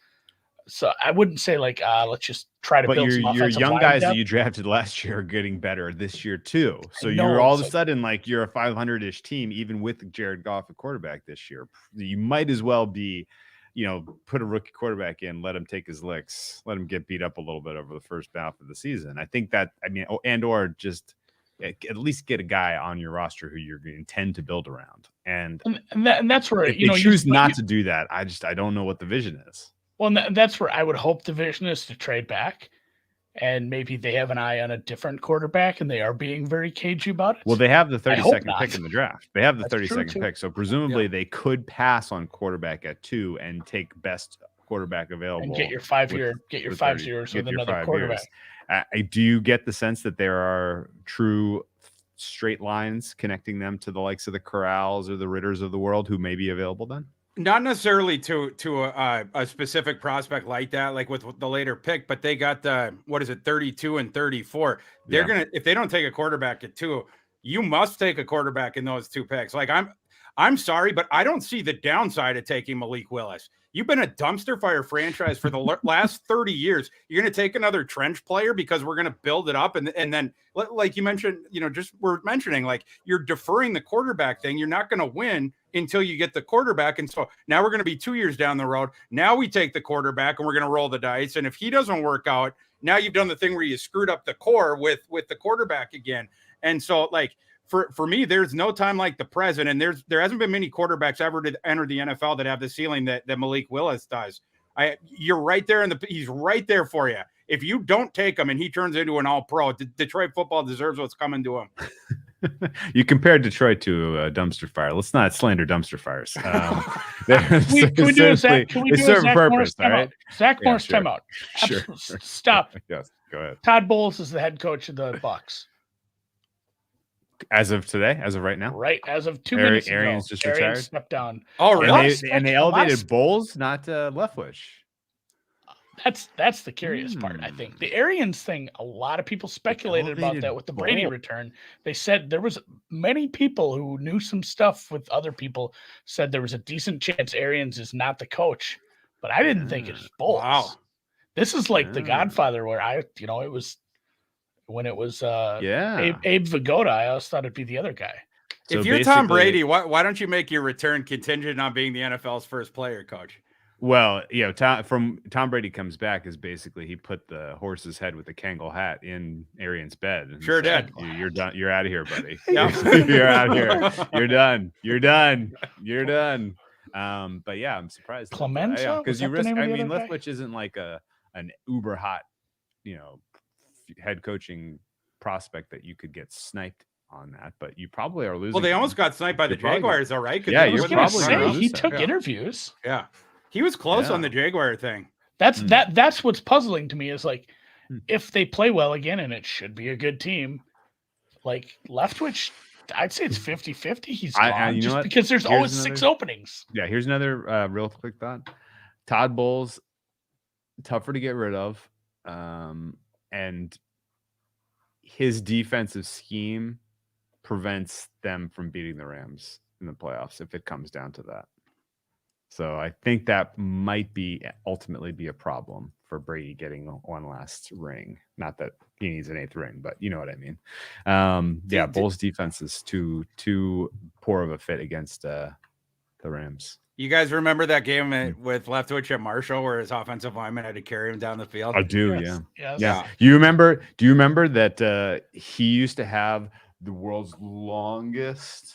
So I wouldn't say like let's just try to build some offensive young line guys depth. that you drafted last year are getting better this year too. So you're all of a sudden like you're a 500-ish team, even with Jared Goff at quarterback this year. You might as well be. Put a rookie quarterback in, let him take his licks, let him get beat up a little bit over the first half of the season. I think that, or just at least get a guy on your roster who you're going to intend to build around. And that's where, if you choose not to do that, I don't know what the vision is. Well, and that's where I would hope the vision is to trade back. And maybe they have an eye on a different quarterback and they are being very cagey about it. Well, they have the 32nd pick in the draft. They have the 32nd pick. So presumably they could pass on quarterback at 2 and take best quarterback available. And get your 5 years with another quarterback. Do you get the sense that there are true straight lines connecting them to the likes of the Corrals or the Ritters of the world who may be available then? Not necessarily to a specific prospect like that, like with the later pick, but they got 32 and 34. They're gonna, if they don't take a quarterback at 2, you must take a quarterback in those 2 picks. Like I'm sorry, but I don't see the downside of taking Malik Willis. You've been a dumpster fire franchise for the last 30 years. You're going to take another trench player because we're going to build it up. And then, like you mentioned, we're mentioning, like, you're deferring the quarterback thing. You're not going to win until you get the quarterback. And so now we're going to be 2 years down the road. Now we take the quarterback and we're going to roll the dice. And if he doesn't work out, now you've done the thing where you screwed up the core with the quarterback again. And so, like, for me, there's no time like the present, and there hasn't been many quarterbacks ever to enter the NFL that have the ceiling that Malik Willis does. You're right there, he's right there for you. If you don't take him and he turns into an all-pro, Detroit football deserves what's coming to him. You compared Detroit to a dumpster fire. Let's not slander dumpster fires. Can we do a Zach Morris timeout? Zach Morris timeout. Sure. Stop. Yes, go ahead. Todd Bowles is the head coach of the Bucks. As of today, as of right now, right? As of 2 minutes ago, Arians just retired. Stepped down. Oh, really? And they elevated Bowles, not Leftwich. That's the curious part, I think. The Arians thing, a lot of people speculated about that with the Brady return. They said there was many people who knew some stuff with other people said there was a decent chance Arians is not the coach, but I didn't think it's Bowles. Wow. This is like The Godfather, where it was when it was Abe Vigoda, I always thought it'd be the other guy. So if you're Tom Brady, why don't you make your return contingent on being the NFL's first player coach? Well, Tom Brady comes back is basically he put the horse's head with the Kangol hat in Arian's bed. And sure did. You're done. You're out of here, buddy. You're out of here. You're done. You're done. You're done. But yeah, I'm surprised. Clemenza, because you risk. I mean, Leftwich isn't like an uber hot, head coaching prospect that you could get sniped on that. But you probably are losing. Well, they almost got sniped by the Jaguars, though, right? Yeah, you're probably. He took interviews. Yeah. He was close on the Jaguar thing. That's what's puzzling to me is like if they play well again and it should be a good team, like Leftwich, I'd say it's 50-50. He's gone just because there's always 6 openings. Yeah, here's another real quick thought. Todd Bowles, tougher to get rid of. And his defensive scheme prevents them from beating the Rams in the playoffs if it comes down to that. So I think that might ultimately be a problem for Brady getting one last ring. Not that he needs an 8th ring, but you know what I mean. Bulls defense is too poor of a fit against the Rams. You guys remember that game with Leftwich at Marshall where his offensive lineman had to carry him down the field? I do, Yes. Yeah. Do you remember that he used to have the world's longest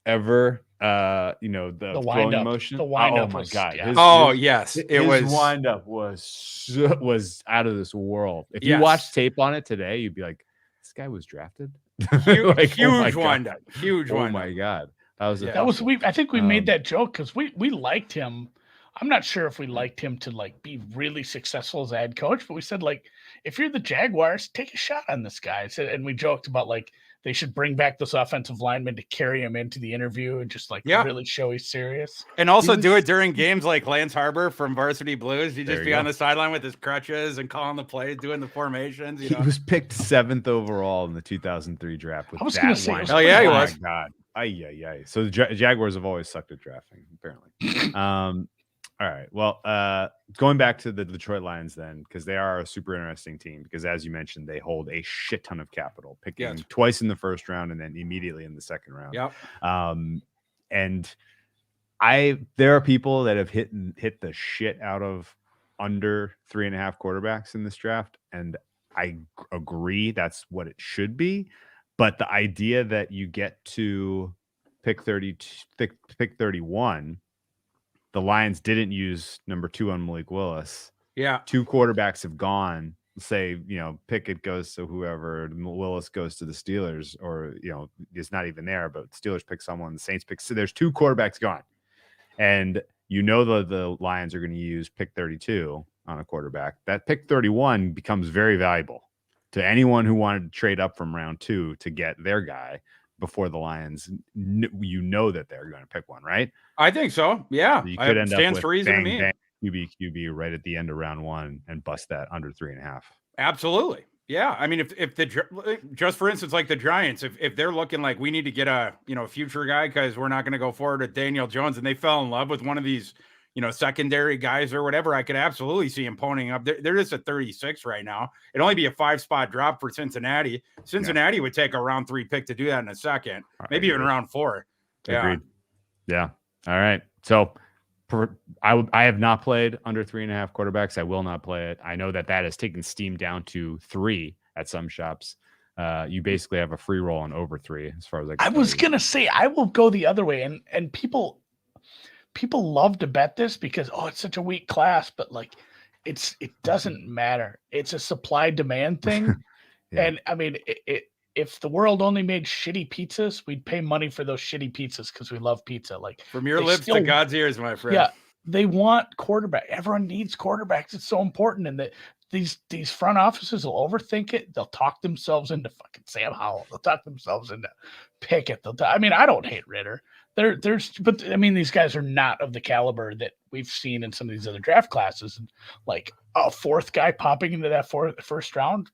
ever the wind up motion, the wind up my was, god. Yeah. His wind up was out of this world. If you watch tape on it today, you'd be like, this guy was drafted. Huge wind up. Oh my god. I think we made that joke because we liked him. I'm not sure if we liked him to like be really successful as a head coach, but we said like if you're the Jaguars, take a shot on this guy. And we joked about like they should bring back this offensive lineman to carry him into the interview and just really show he's serious. And also do it during games like Lance Harbor from Varsity Blues. He'd just be on the sideline with his crutches and calling the plays, doing the formations. He was picked 7th overall in the 2000 draft. With I was going to say, he was. Oh my God. So the Jaguars have always sucked at drafting, apparently. All right. Well, going back to the Detroit Lions then, because they are a super interesting team because, as you mentioned, they hold a shit ton of capital, picking twice in the first round and then immediately in the second round. Yep. And there are people that have hit the shit out of under 3.5 quarterbacks in this draft, and I agree that's what it should be. But the idea that you get to pick 31. The Lions didn't use number 2 on Malik Willis. Yeah. 2 quarterbacks have gone. Say, Pickett goes to whoever, Willis goes to the Steelers, or, it's not even there, but Steelers pick someone, the Saints pick. So there's 2 quarterbacks gone. And the Lions are going to use pick 32 on a quarterback. That pick 31 becomes very valuable to anyone who wanted to trade up from round 2 to get their guy before the Lions, that they're going to pick one, right? I think so. Yeah. So you could end up with to reason bang, to me. QB right at the end of round 1 and bust that under 3.5. Absolutely. Yeah. I mean, if just for instance, like the Giants, if they're looking like we need to get a, future guy, because we're not going to go forward with Daniel Jones, and they fell in love with one of these, secondary guys or whatever, I could absolutely see him ponying up. They're just at 36 right now. It'd only be a 5-spot drop for Cincinnati. Cincinnati would take a round 3 pick to do that in a second, maybe even round 4. Yeah. Agreed. Yeah. All right. So I have not played under 3.5 quarterbacks. I will not play it. I know that has taken steam down to 3 at some shops. You basically have a free roll on over 3 as far as I was going to say, I will go the other way. And people love to bet this because, it's such a weak class, but like it doesn't matter. It's a supply demand thing. And I mean, if the world only made shitty pizzas, we'd pay money for those shitty pizzas because we love pizza. Like from your lips to God's ears, my friend. Yeah, they want quarterback. Everyone needs quarterbacks. It's so important, and that these front offices will overthink it. They'll talk themselves into fucking Sam Howell. They'll talk themselves into Pickett. I mean, I don't hate Ritter. but I mean, these guys are not of the caliber that we've seen in some of these other draft classes. And like a fourth guy popping into that first round,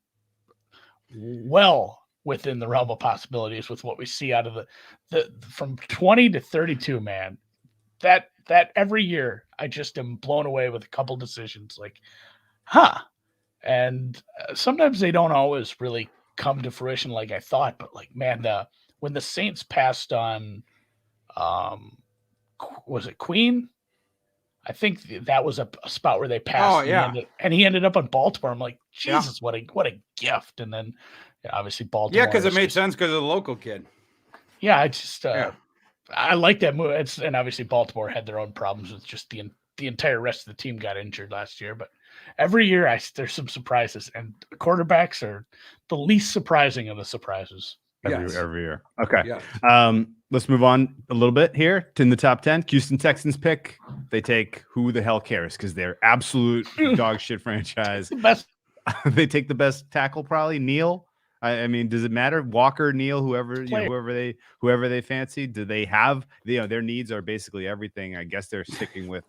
well within the realm of possibilities with what we see out of the from 20 to 32, man. That every year I just am blown away with a couple decisions like, and sometimes they don't always really come to fruition like I thought, but like, man, when the Saints passed on, was it Queen? I think that was a spot where they passed. Oh, yeah. And he ended up on Baltimore. I'm like, Jesus, what a gift. And then obviously Baltimore. Yeah, because it made sense because of the local kid. Yeah, I just I like that move. And obviously Baltimore had their own problems with just the entire rest of the team got injured last year. But every year there's some surprises, and quarterbacks are the least surprising of the surprises. Every year. Okay. Yes. Let's move on a little bit here to in the top 10. Houston Texans pick. They take who the hell cares because they're absolute dog shit franchise. The best. They take the best tackle, probably Neal. I mean, does it matter? Walker, Neal, whoever they fancy. Do they have their needs are basically everything. I guess they're sticking with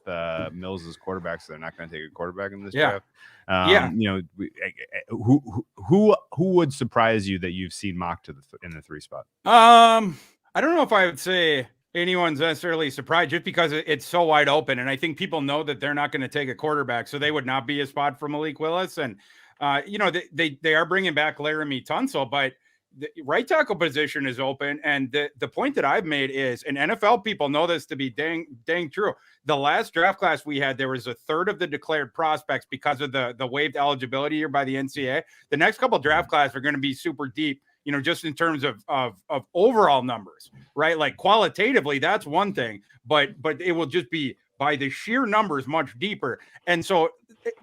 Mills as quarterback, so they're not going to take a quarterback in this draft. Who would surprise you that you've seen mocked in the 3 spot? I don't know if I would say anyone's necessarily surprised just because it's so wide open, and I think people know that they're not going to take a quarterback, so they would not be a spot for Malik Willis. And they are bringing back Laramie Tunsil, but the right tackle position is open. And the point that I've made is, and NFL people know this to be dang true. The last draft class we had, there was a third of the declared prospects because of the waived eligibility here by the NCAA. The next couple draft classes are going to be super deep, just in terms of overall numbers, right? Like qualitatively, that's one thing, but it will just be by the sheer numbers much deeper. And so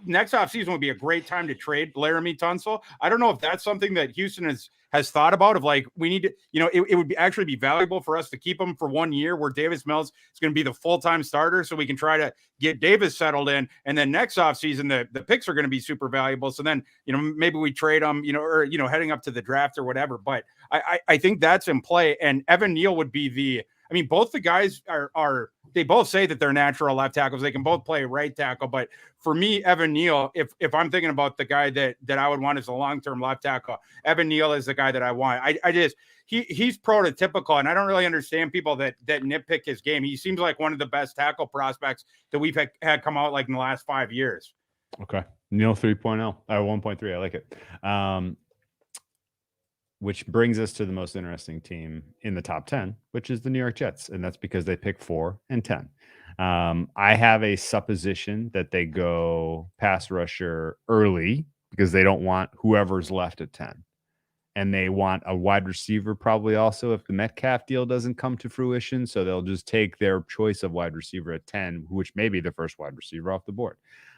next offseason would be a great time to trade Laramie Tunsil. I don't know if that's something that Houston has thought about, of like, we need to, it would actually be valuable for us to keep him for 1 year where Davis Mills is going to be the full-time starter, so we can try to get Davis settled in. And then next offseason, the picks are going to be super valuable. So then, maybe we trade them, or heading up to the draft or whatever. But I think that's in play. And Evan Neal would be both the guys are they both say that they're natural left tackles. They can both play right tackle. But for me, Evan Neal, if I'm thinking about the guy that I would want as a long-term left tackle, Evan Neal is the guy that I want. He's prototypical, and I don't really understand people that nitpick his game. He seems like one of the best tackle prospects that we've had come out like in the last 5 years. Okay. Neal 3.0 or 1.3. I like it. Which brings us to the most interesting team in the top 10, which is the New York Jets. And that's because they pick 4 and 10. I have a supposition that they go pass rusher early because they don't want whoever's left at 10. And they want a wide receiver probably also if the Metcalf deal doesn't come to fruition. So they'll just take their choice of wide receiver at 10, which may be the first wide receiver off the board.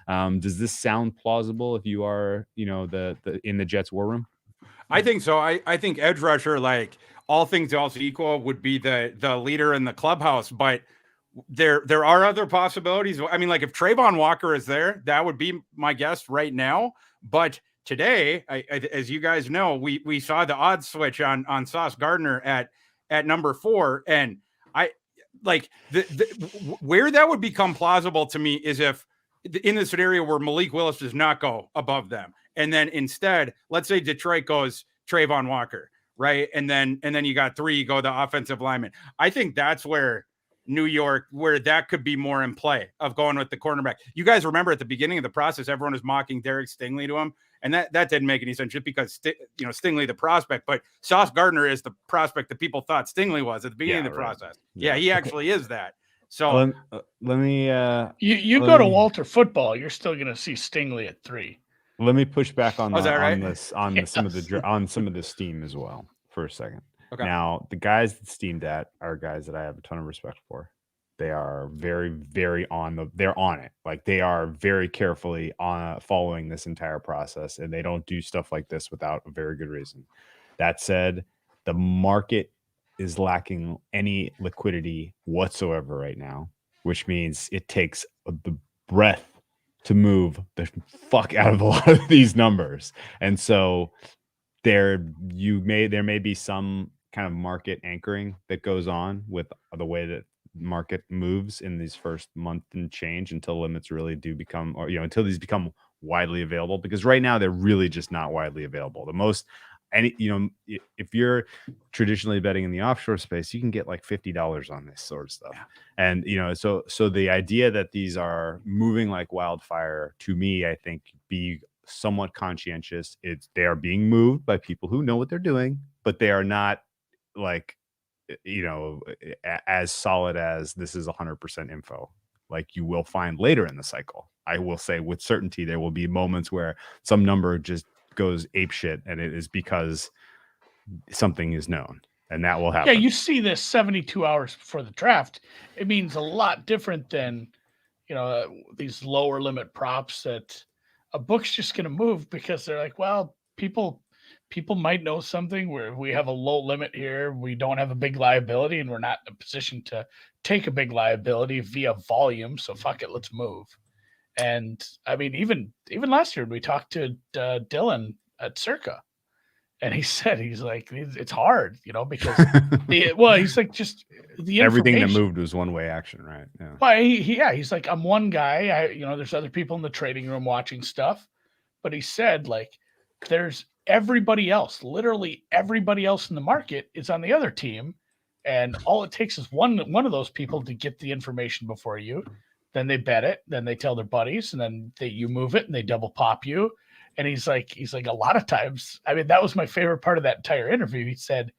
Does this sound plausible if you are, the in the Jets war room? I think so. I think edge rusher, like all things else equal, would be the leader in the clubhouse. But there are other possibilities. I mean, like if Trayvon Walker is there, that would be my guess right now. But today, as you guys know, we saw the odds switch on Sauce Gardner at number 4, and I like where that would become plausible to me is if in the scenario where Malik Willis does not go above them. And then instead, let's say Detroit goes Trayvon Walker, right? And then you got 3, you go the offensive lineman. I think that's where New York, where that could be more in play of going with the cornerback. You guys remember at the beginning of the process, everyone was mocking Derek Stingley to him. And that didn't make any sense just because, Stingley, the prospect, but Sauce Gardner is the prospect that people thought Stingley was at the beginning of the process. Yeah, he actually is that. So let me, you go to Walter Football, you're still going to see Stingley at 3. Let me push back on Yes. some of the steam as well for a second. Okay. Now, the guys that steamed at are guys that I have a ton of respect for. They are very, very they're on it. Like they are very carefully following this entire process, and they don't do stuff like this without a very good reason. That said, the market is lacking any liquidity whatsoever right now, which means it takes the breath to move the fuck out of a lot of these numbers. And so there may be some kind of market anchoring that goes on with the way that market moves in these first month and change until limits really do become, or until these become widely available, because right now they're really just not widely available. The most, and if you're traditionally betting in the offshore space, you can get like $50 on this sort of stuff. And so the idea that these are moving like wildfire, to me, I think, be somewhat conscientious. They are being moved by people who know what they're doing, but they are not like as solid as this is 100% info like you will find later in the cycle. I will say with certainty there will be moments where some number just goes apeshit, and it is because something is known, and that will happen. Yeah, you see this 72 hours before the draft. It means a lot different than these lower limit props that a book's just going to move because they're like, well, people might know something where we have a low limit here. We don't have a big liability, and we're not in a position to take a big liability via volume. So fuck it, let's move. And I mean, even last year we talked to Dylan at Circa, and he said, he's like, it's hard, because he's like, just the everything that moved was one-way action, right? Yeah. Well, he's like, I'm one guy. There's other people in the trading room watching stuff, but he said, like, there's everybody else, literally everybody else in the market is on the other team, and all it takes is one of those people to get the information before you. Then they bet it, then they tell their buddies, and then you move it, and they double pop you. And he's like, a lot of times, I mean, that was my favorite part of that entire interview. He said,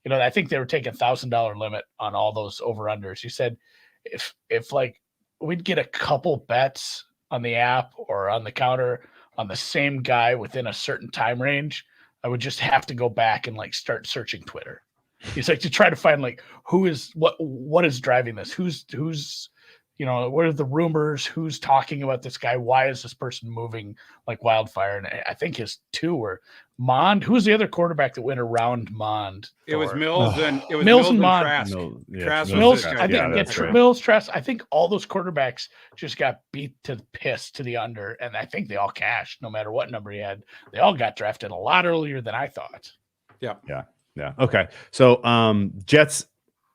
I think they were taking $1,000 limit on all those over-unders. He said, if like we'd get a couple bets on the app or on the counter on the same guy within a certain time range, I would just have to go back and like start searching Twitter. He's like, to try to find like what is driving this? Who's what are the rumors? Who's talking about this guy? Why is this person moving like wildfire? And I think his two were Mond. Who's the other quarterback that went around Mond? It was Mills and Mond. Trask. Mills. I think Mills, Trask. I think all those quarterbacks just got beat to the piss to the under, and I think they all cashed no matter what number he had. They all got drafted a lot earlier than I thought. Yeah. Okay. So Jets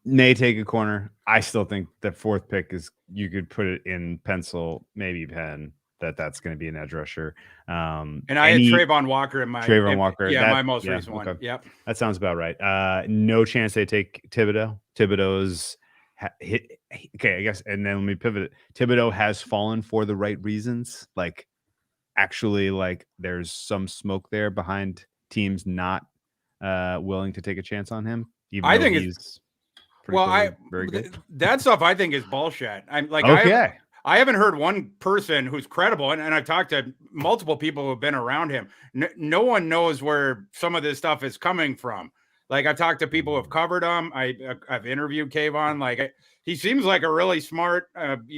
may take a corner. I still think the fourth pick is, you could put it in pencil, maybe pen, that's going to be an edge rusher. And I had Trayvon Walker in my Walker. Yeah, my most recent one. Okay. Yep. That sounds about right. No chance they take Thibodeau. Thibodeau's hit. Okay, I guess. And then let me pivot. Thibodeau has fallen for the right reasons. Like, actually, like there's some smoke there behind teams not willing to take a chance on him. I think he's very good. That stuff I think is bullshit. I'm like, okay. I haven't heard one person who's credible, and I've talked to multiple people who have been around him. No one knows where some of this stuff is coming from. Like, I've talked to people who have covered him. I've interviewed Kayvon. Like, he seems like a really smart,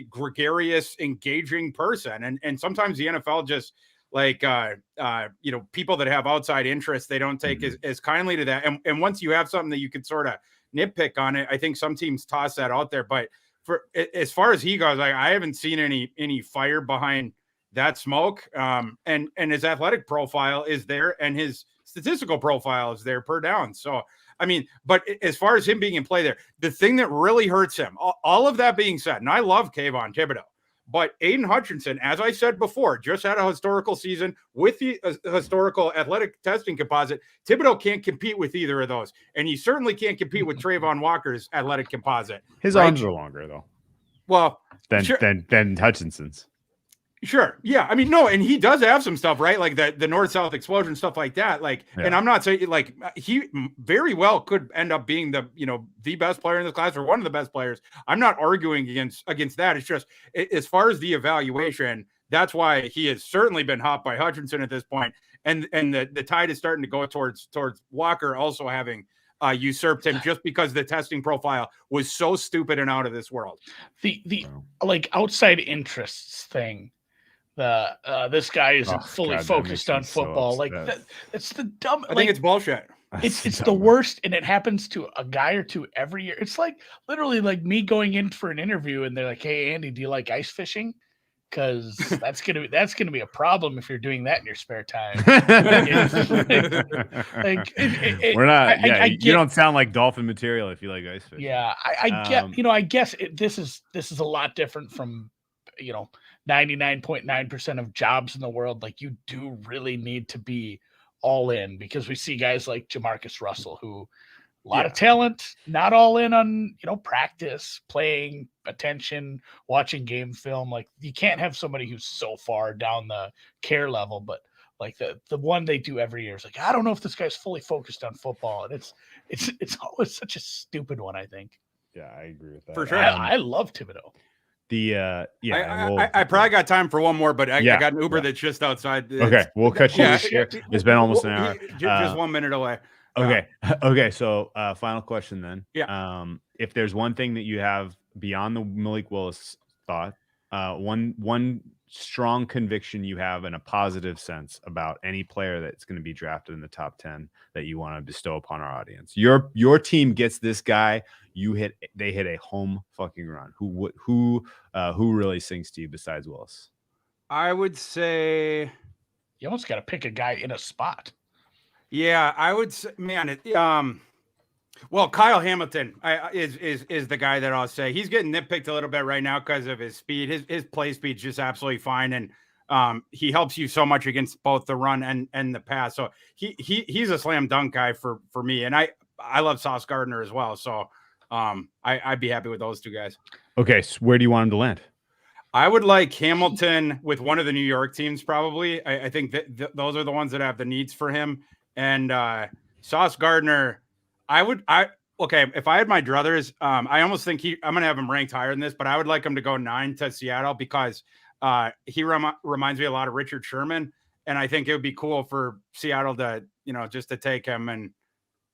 gregarious, engaging person. And sometimes the NFL just like, people that have outside interests, they don't take as kindly to that. And once you have something that you can sort of nitpick on it, I think some teams toss that out there. But for as far as he goes, like, I haven't seen any fire behind that smoke. And his athletic profile is there, and his statistical profile is there per down. So, I mean, but as far as him being in play there, the thing that really hurts him, all of that being said, and I love Kayvon Thibodeau, but Aiden Hutchinson, as I said before, just had a historical season with the historical athletic testing composite. Thibodeau can't compete with either of those. And he certainly can't compete with Trayvon Walker's athletic composite. His arms are longer, though. Well, than Hutchinson's. Sure. Yeah. I mean, no, and he does have some stuff, right? Like the north-south explosion, stuff like that. Like, and I'm not saying, like, he very well could end up being the best player in this class or one of the best players. I'm not arguing against that. It's just, as far as the evaluation, that's why he has certainly been hot by Hutchinson at this point. And the tide is starting to go towards Walker also having usurped him, just because the testing profile was so stupid and out of this world. The like outside interests thing. This guy isn't fully focused on football. Like, it's the dumb. I think it's bullshit. It's the worst, and it happens to a guy or two every year. It's like literally like me going in for an interview, and they're like, "Hey, Andy, do you like ice fishing?" because that's gonna be a problem if you're doing that in your spare time. We're not. You don't sound like dolphin material if you like ice fishing. Yeah, I guess this is a lot different from 99.9% of jobs in the world. Like, you do really need to be all in, because we see guys like Jamarcus Russell, who a lot of talent, not all in on, practice, playing, attention, watching game film. Like, you can't have somebody who's so far down the care level, but like the one they do every year is like, I don't know if this guy's fully focused on football. And it's always such a stupid one, I think. Yeah, I agree with that. For sure. I love Thibodeau. I probably got time for one more, but I got an Uber that's just outside. Okay, we'll cut you short. It's been almost an hour. Just 1 minute away. Okay. So, final question then. Yeah. If there's one thing that you have beyond the Malik Willis thought, one strong conviction you have in a positive sense about any player that's going to be drafted in the top 10 that you want to bestow upon our audience, your team gets this guy, they hit a home fucking run. Who really sings to you besides Willis? I would say you almost got to pick a guy in a spot. Yeah, I would say, man. Well, Kyle Hamilton is the guy that I'll say. He's getting nitpicked a little bit right now because of his speed. His play speed is just absolutely fine, and he helps you so much against both the run and the pass. So he's a slam dunk guy for me, and I love Sauce Gardner as well. So I'd be happy with those two guys. Okay, so where do you want him to land? I would like Hamilton with one of the New York teams, probably. I think that those are the ones that have the needs for him. And Sauce Gardner, if I had my druthers, I almost think I'm going to have him ranked higher than this, but I would like him to go 9 to Seattle because he reminds me a lot of Richard Sherman. And I think it would be cool for Seattle to, just to take him, and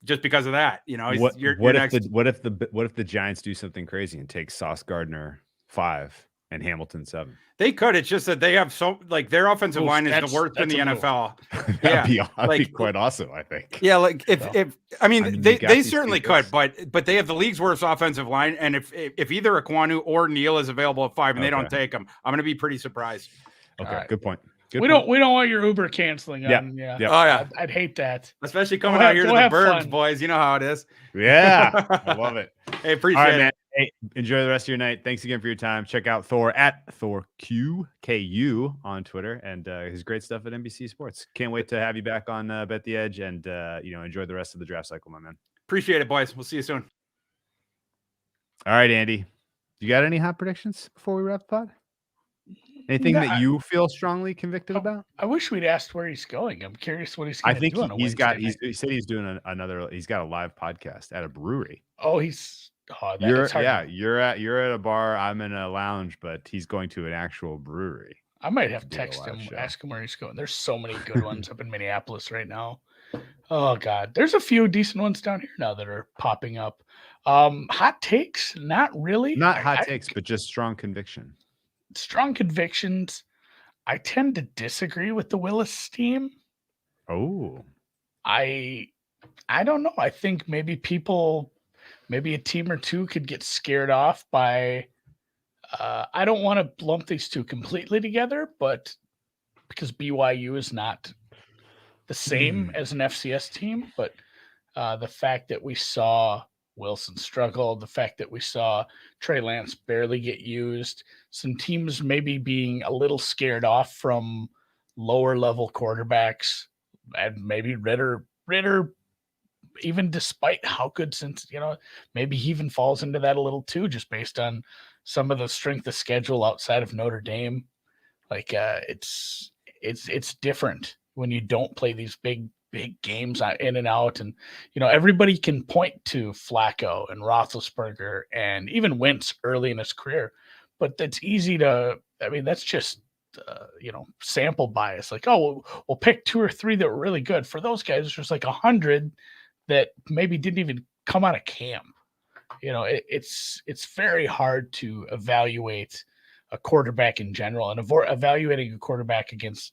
just because of that, what if the Giants do something crazy and take Sauce Gardner 5 and Hamilton 7? They could. It's just that they have their offensive line is the worst in the NFL. That'd be quite awesome, I think. Yeah, like they certainly could, but they have the league's worst offensive line, and if either Ekwonu or Neal is available at 5 and they don't take them, I'm going to be pretty surprised. Okay, right. Good point. We don't want your Uber canceling. Yeah. Yeah. Oh yeah. I'd hate that. Especially coming out here to the burbs, fun. Boys. You know how it is. Yeah. I love it. Hey, appreciate it. Man. Hey, enjoy the rest of your night. Thanks again for your time. Check out Thor at ThorQKU on Twitter, and his great stuff at NBC Sports. Can't wait to have you back on Bet the Edge, and enjoy the rest of the draft cycle, my man. Appreciate it, boys. We'll see you soon. All right, Andy. You got any hot predictions before we wrap the pod? Anything that you feel strongly convicted about? I wish we'd asked where he's going. I'm curious what he's going to do. I think he said he's doing he's got a live podcast at a brewery. Oh, you're at a bar. I'm in a lounge, but he's going to an actual brewery. I might have to text him, ask him where he's going. There's so many good ones up in Minneapolis right now. Oh God, there's a few decent ones down here now that are popping up. Hot takes? Not really. Not hot takes, but just strong conviction. Strong convictions. I tend to disagree with the Willis team. Oh, I don't know. I think maybe a team or two could get scared off by. I don't want to lump these two completely together, but because BYU is not the same as an FCS team, but the fact that we saw Wilson struggle, the fact that we saw Trey Lance barely get used, some teams maybe being a little scared off from lower level quarterbacks, and maybe Ritter, even despite how good, since maybe he even falls into that a little too, just based on some of the strength of schedule outside of Notre Dame. Like it's different when you don't play these big games in and out. And, everybody can point to Flacco and Roethlisberger and even Wentz early in his career, but that's easy to, that's just, sample bias. Like, oh, we'll pick 2 or 3 that were really good. For those guys, there's like 100 that maybe didn't even come out of camp. It's very hard to evaluate a quarterback in general, and evaluating a quarterback against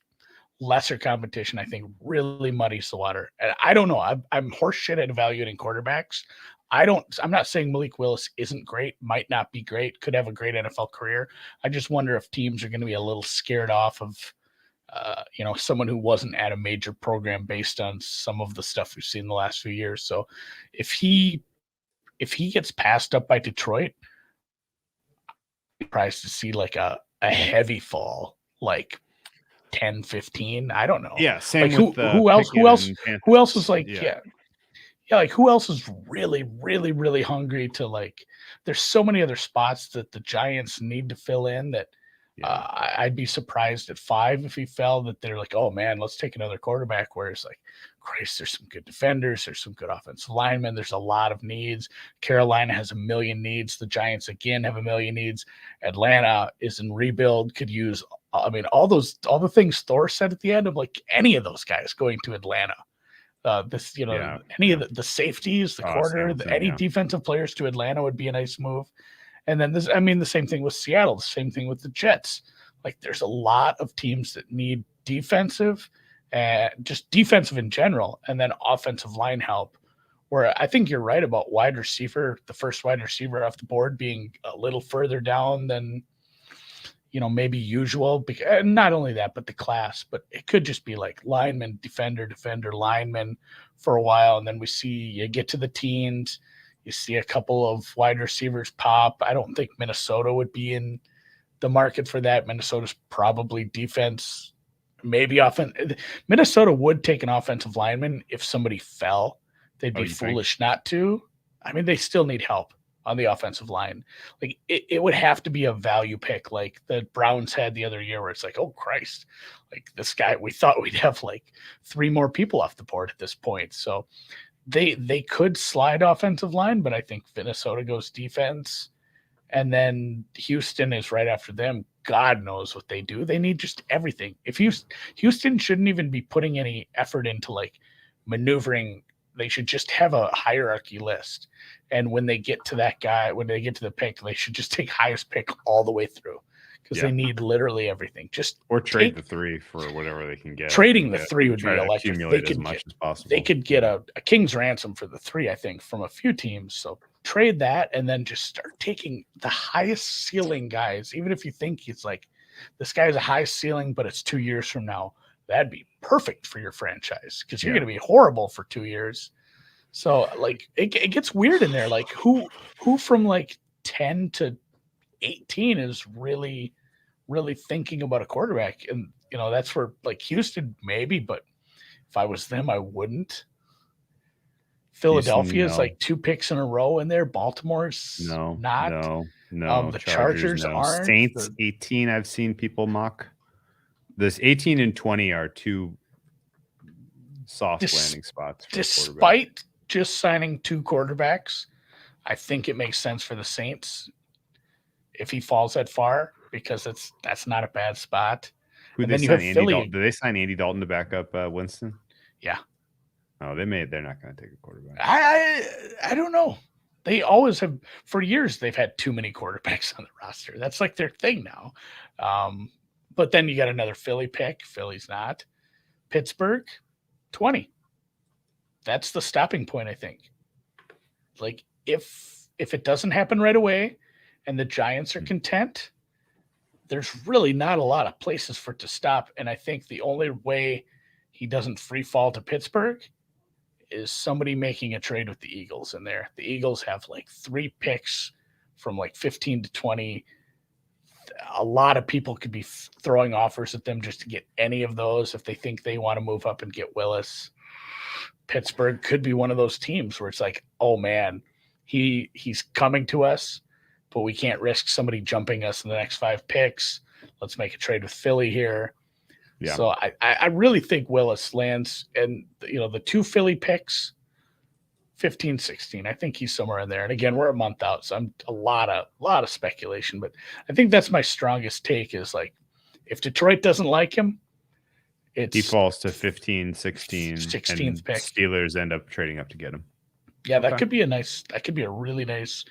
lesser competition, I think, really muddies the water. And I don't know. I'm horseshit at evaluating quarterbacks. I'm not saying Malik Willis isn't great, might not be great, could have a great NFL career. I just wonder if teams are going to be a little scared off of, someone who wasn't at a major program based on some of the stuff we've seen the last few years. So if he gets passed up by Detroit, I'm surprised to see like a heavy fall, like 10, 15. I don't know. Yeah. Same like with who else was like, yeah. Like who else is really, really, really hungry to like, there's so many other spots that the Giants need to fill in that I'd be surprised at 5 if he fell, that they're like, oh man, let's take another quarterback. Whereas like, Christ, there's some good defenders. There's some good offensive linemen. There's a lot of needs. Carolina has a million needs. The Giants again have a million needs. Atlanta is in rebuild, could use, all the things Thor said at the end of like any of those guys going to Atlanta. Any of the safeties, the corner, any defensive players to Atlanta would be a nice move. And then the same thing with Seattle, the same thing with the Jets. Like there's a lot of teams that need defensive, just defensive in general, and then offensive line help. Where I think you're right about wide receiver, the first wide receiver off the board being a little further down than, maybe usual. And not only that, but the class. But it could just be like lineman, defender, lineman for a while. And then we see you get to the teens, you see a couple of wide receivers pop. I don't think Minnesota would be in the market for that. Minnesota's probably defense, maybe offense. Minnesota would take an offensive lineman if somebody fell. They'd be foolish not to. I mean, they still need help on the offensive line. Like it would have to be a value pick like the Browns had the other year where it's like, oh Christ, like this guy, we thought we'd have like 3 more people off the board at this point. So they could slide offensive line, but I think Minnesota goes defense, and then Houston is right after them. God knows what they do. They need just everything. If Houston shouldn't even be putting any effort into like maneuvering. They should just have a hierarchy list. And when they get to that guy, when they get to the pick, they should just take highest pick all the way through because they need literally everything. Or trade the 3 for whatever they can get. Trading the 3 would be electric. Accumulate as much as possible. They could get a king's ransom for the 3, I think, from a few teams. So trade that and then just start taking the highest ceiling guys. Even if you think it's like, this guy's a high ceiling, but it's 2 years from now. That'd be perfect for your franchise because you're going to be horrible for 2 years. So like it gets weird in there. Like who from like 10 to 18 is really, really thinking about a quarterback. And, that's where like Houston maybe, but if I was them, I wouldn't. Philadelphia's like 2 picks in a row in there. Baltimore's not. No. The Chargers aren't. Saints 18. I've seen people mock. This 18 and 20 are 2 soft landing spots. Despite just signing 2 quarterbacks, I think it makes sense for the Saints if he falls that far because that's not a bad spot. Who they sign? Andy Dalton? Did they sign Andy Dalton to back up Winston? Yeah. Oh, they're not going to take a quarterback. I don't know. They always have for years. They've had too many quarterbacks on the roster. That's like their thing now. But then you got another Philly pick. Philly's not. Pittsburgh, 20. That's the stopping point, I think. Like, if it doesn't happen right away and the Giants are content, there's really not a lot of places for it to stop. And I think the only way he doesn't free fall to Pittsburgh is somebody making a trade with the Eagles in there. The Eagles have like 3 picks from like 15 to 20. A lot of people could be throwing offers at them just to get any of those if they think they want to move up and get Willis. Pittsburgh could be one of those teams where it's like, oh man, he's coming to us, but we can't risk somebody jumping us in the next 5 picks. Let's make a trade with Philly here. Yeah. So I really think Willis lands, and the 2 Philly picks, 15, 16. I think he's somewhere in there. And again, we're a month out, so I'm a lot of speculation. But I think that's my strongest take is like, if Detroit doesn't like him, he falls to 15, 16, 16th pick. Steelers end up trading up to get him. Yeah, that could be a really nice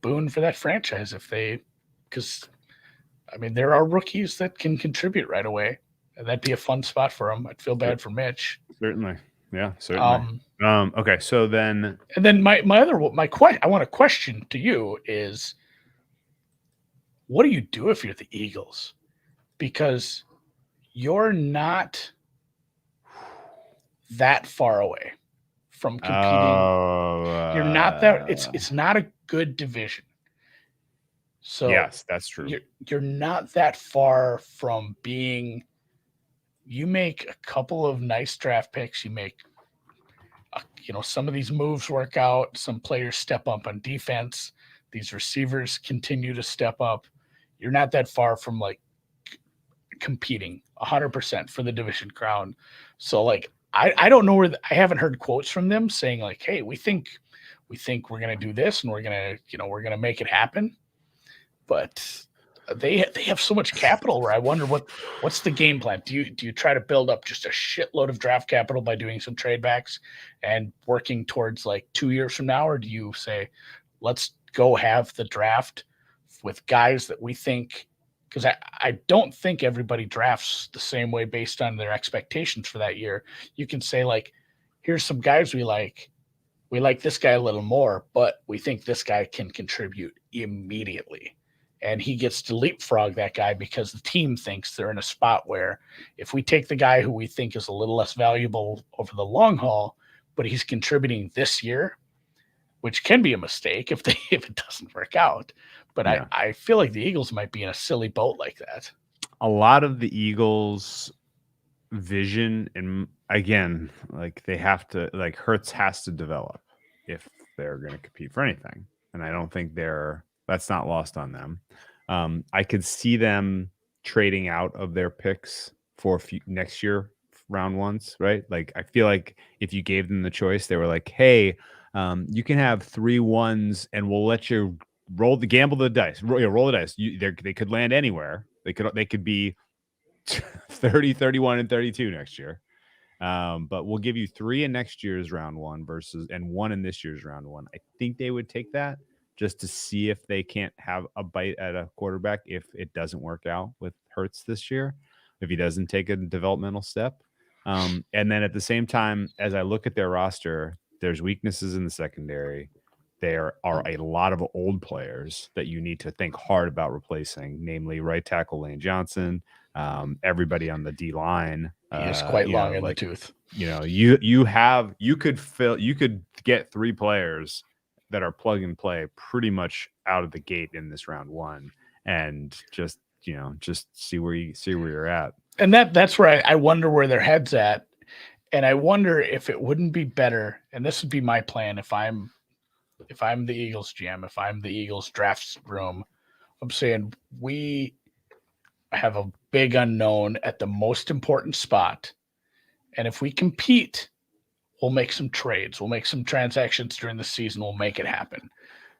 boon for that franchise because I mean, there are rookies that can contribute right away. And that'd be a fun spot for him. I'd feel bad for Mitch. Certainly. Yeah, certainly. Okay, so then, and then my question, I want a question to you is, what do you do if you're the Eagles? Because you're not that far away from competing. You're not that. It's not a good division. So yes, that's true. You're not that far from being. You make a couple of nice draft picks. You make, some of these moves work out. Some players step up on defense. These receivers continue to step up. You're not that far from like competing 100% for the division crown. So like, I don't know I haven't heard quotes from them saying like, hey, we think we're going to do this and we're going to make it happen. But they have so much capital where I wonder what's the game plan. Do you try to build up just a shitload of draft capital by doing some trade backs and working towards like 2 years from now, or do you say let's go have the draft with guys that we think, because I don't think everybody drafts the same way based on their expectations for that year. You can say like, here's some guys we like this guy a little more, but we think this guy can contribute immediately. And he gets to leapfrog that guy because the team thinks they're in a spot where if we take the guy who we think is a little less valuable over the long haul, but he's contributing this year, which can be a mistake if it doesn't work out. But yeah. I feel like the Eagles might be in a silly boat like that. A lot of the Eagles' vision, and again, like they have to, like Hurts has to develop if they're going to compete for anything. And I don't think that's not lost on them. I could see them trading out of their picks for next year round ones, right? Like I feel like if you gave them the choice, they were like, hey, you can have 3 1s and we'll let you gamble the dice, roll the dice. They could land anywhere. They could be 30, 31, and 32 next year. But we'll give you 3 in next year's round 1 and 1 in this year's round 1. I think they would take that just to see if they can't have a bite at a quarterback if it doesn't work out with Hurts this year, if he doesn't take a developmental step. And then at the same time, as I look at their roster, there's weaknesses in the secondary. There are a lot of old players that you need to think hard about replacing, namely right tackle Lane Johnson, everybody on the D line. He is quite long in the tooth. You could get 3 players that are plug and play pretty much out of the gate in this round 1, and just see where you're at. And that's where I wonder where their head's at. And I wonder if it wouldn't be better, and this would be my plan if I'm the Eagles GM, if I'm the Eagles drafts room, I'm saying we have a big unknown at the most important spot. And if we compete, we'll make some trades. We'll make some transactions during the season. We'll make it happen.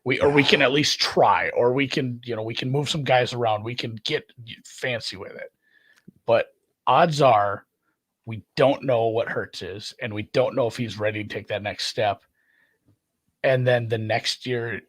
We can at least try, or we can move some guys around. We can get fancy with it. But odds are we don't know what Hurts is, and we don't know if he's ready to take that next step. And then the next year,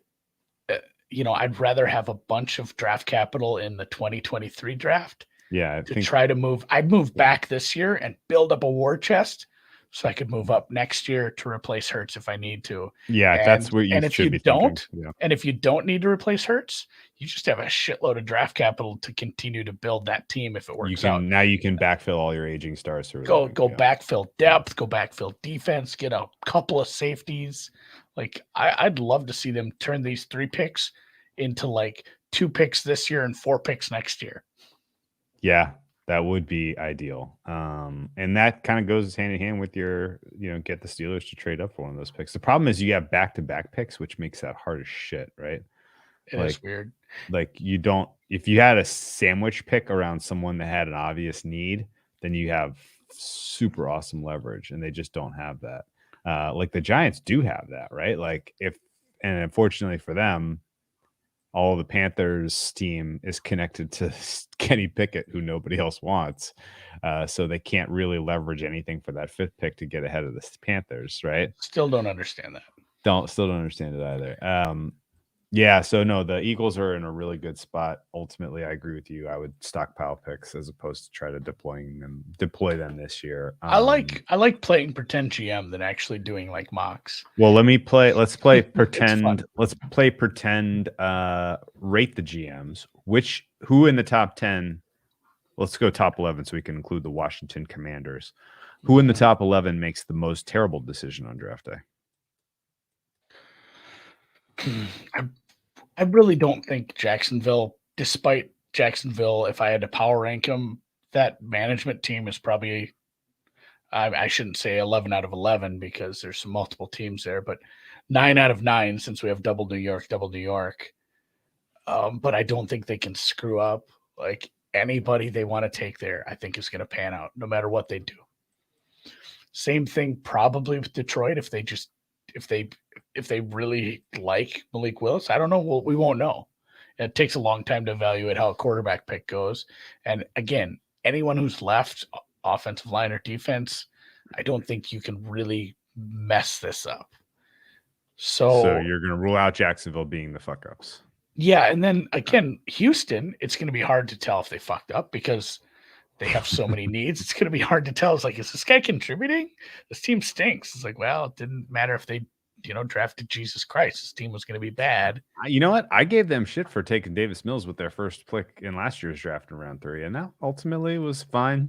I'd rather have a bunch of draft capital in the 2023 draft. Yeah, try to move. I'd move back this year and build up a war chest so I could move up next year to replace Hurts if I need to. Yeah, that's what you should be thinking. And if you don't need to replace Hurts, you just have a shitload of draft capital to continue to build that team if it works out. Now you can backfill all your aging stars. Go backfill depth, go backfill defense, get a couple of safeties. Like I'd love to see them turn these 3 picks into like 2 picks this year and 4 picks next year. Yeah, that would be ideal. And that kind of goes hand in hand with your, get the Steelers to trade up for one of those picks. The problem is you have back-to-back picks, which makes that hard as shit, right? It is weird. Like if you had a sandwich pick around someone that had an obvious need, then you have super awesome leverage, and they just don't have that. Like the Giants do have that, right? Like and unfortunately for them, all the Panthers team is connected to Kenny Pickett, who nobody else wants. So they can't really leverage anything for that 5th pick to get ahead of the Panthers, right? Still don't understand that. Still don't understand it either. Yeah, so no, the Eagles are in a really good spot. Ultimately, I agree with you. I would stockpile picks as opposed to try to deploy them this year. I like playing pretend GM than actually doing like mocks. Well, let's play pretend. Let's play pretend rate the GMs. Who in the top 10? Let's go top 11 so we can include the Washington Commanders. Who in the top 11 makes the most terrible decision on draft day? I really don't think Jacksonville, despite Jacksonville, if I had to power rank them, that management team is probably, I shouldn't say 11 out of 11 because there's some multiple teams there, but 9 out of 9 since we have double New York. But I don't think they can screw up. Like anybody they want to take there, I think is going to pan out no matter what they do. Same thing probably with Detroit if they really like Malik Willis. I don't know. We won't know. It takes a long time to evaluate how a quarterback pick goes. And again, anyone who's left, offensive line or defense, I don't think you can really mess this up. So you're going to rule out Jacksonville being the fuck ups. Yeah. And then again, Houston, it's going to be hard to tell if they fucked up because they have so many needs. It's going to be hard to tell. It's like, is this guy contributing? This team stinks. It's like, well, it didn't matter if they, drafted Jesus Christ. This team was going to be bad. You know what? I gave them shit for taking Davis Mills with their first pick in last year's draft in round 3, and that ultimately was fine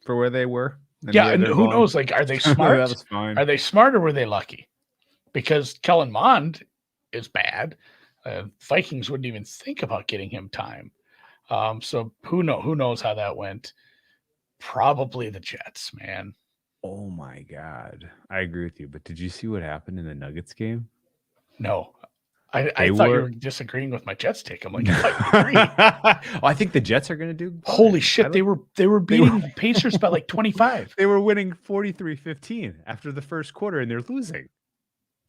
for where they were. Yeah, and who knows? Like, are they smart? That was fine. Are they smart or were they lucky? Because Kellen Mond is bad. Vikings wouldn't even think about getting him time. So who knows how that went? Probably the Jets, man. Oh my God. I agree with you. But did you see what happened in the Nuggets game? No. I thought you were disagreeing with my Jets take. I'm like, I agree. I think the Jets are going to do. Holy shit. They were beating the Pacers by like 25. They were winning 43-15 after the first quarter, and they're losing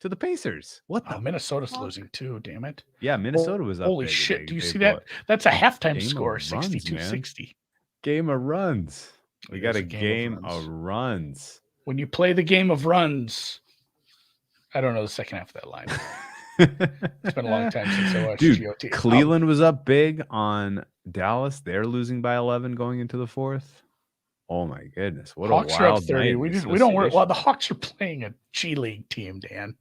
to the Pacers. What the? Minnesota's losing too, damn it. Yeah, Minnesota was up. Holy shit. Do you see that? That's a halftime score, 62-60. Game of runs. We got a game of runs. When you play the game of runs, I don't know the second half of that line. It's been a long time since I watched GOT. Cleveland was up big on Dallas. They're losing by 11 going into the fourth. Oh my goodness. What Hawks a wild are up 30. We don't worry. Well, the Hawks are playing a G League team, Dan.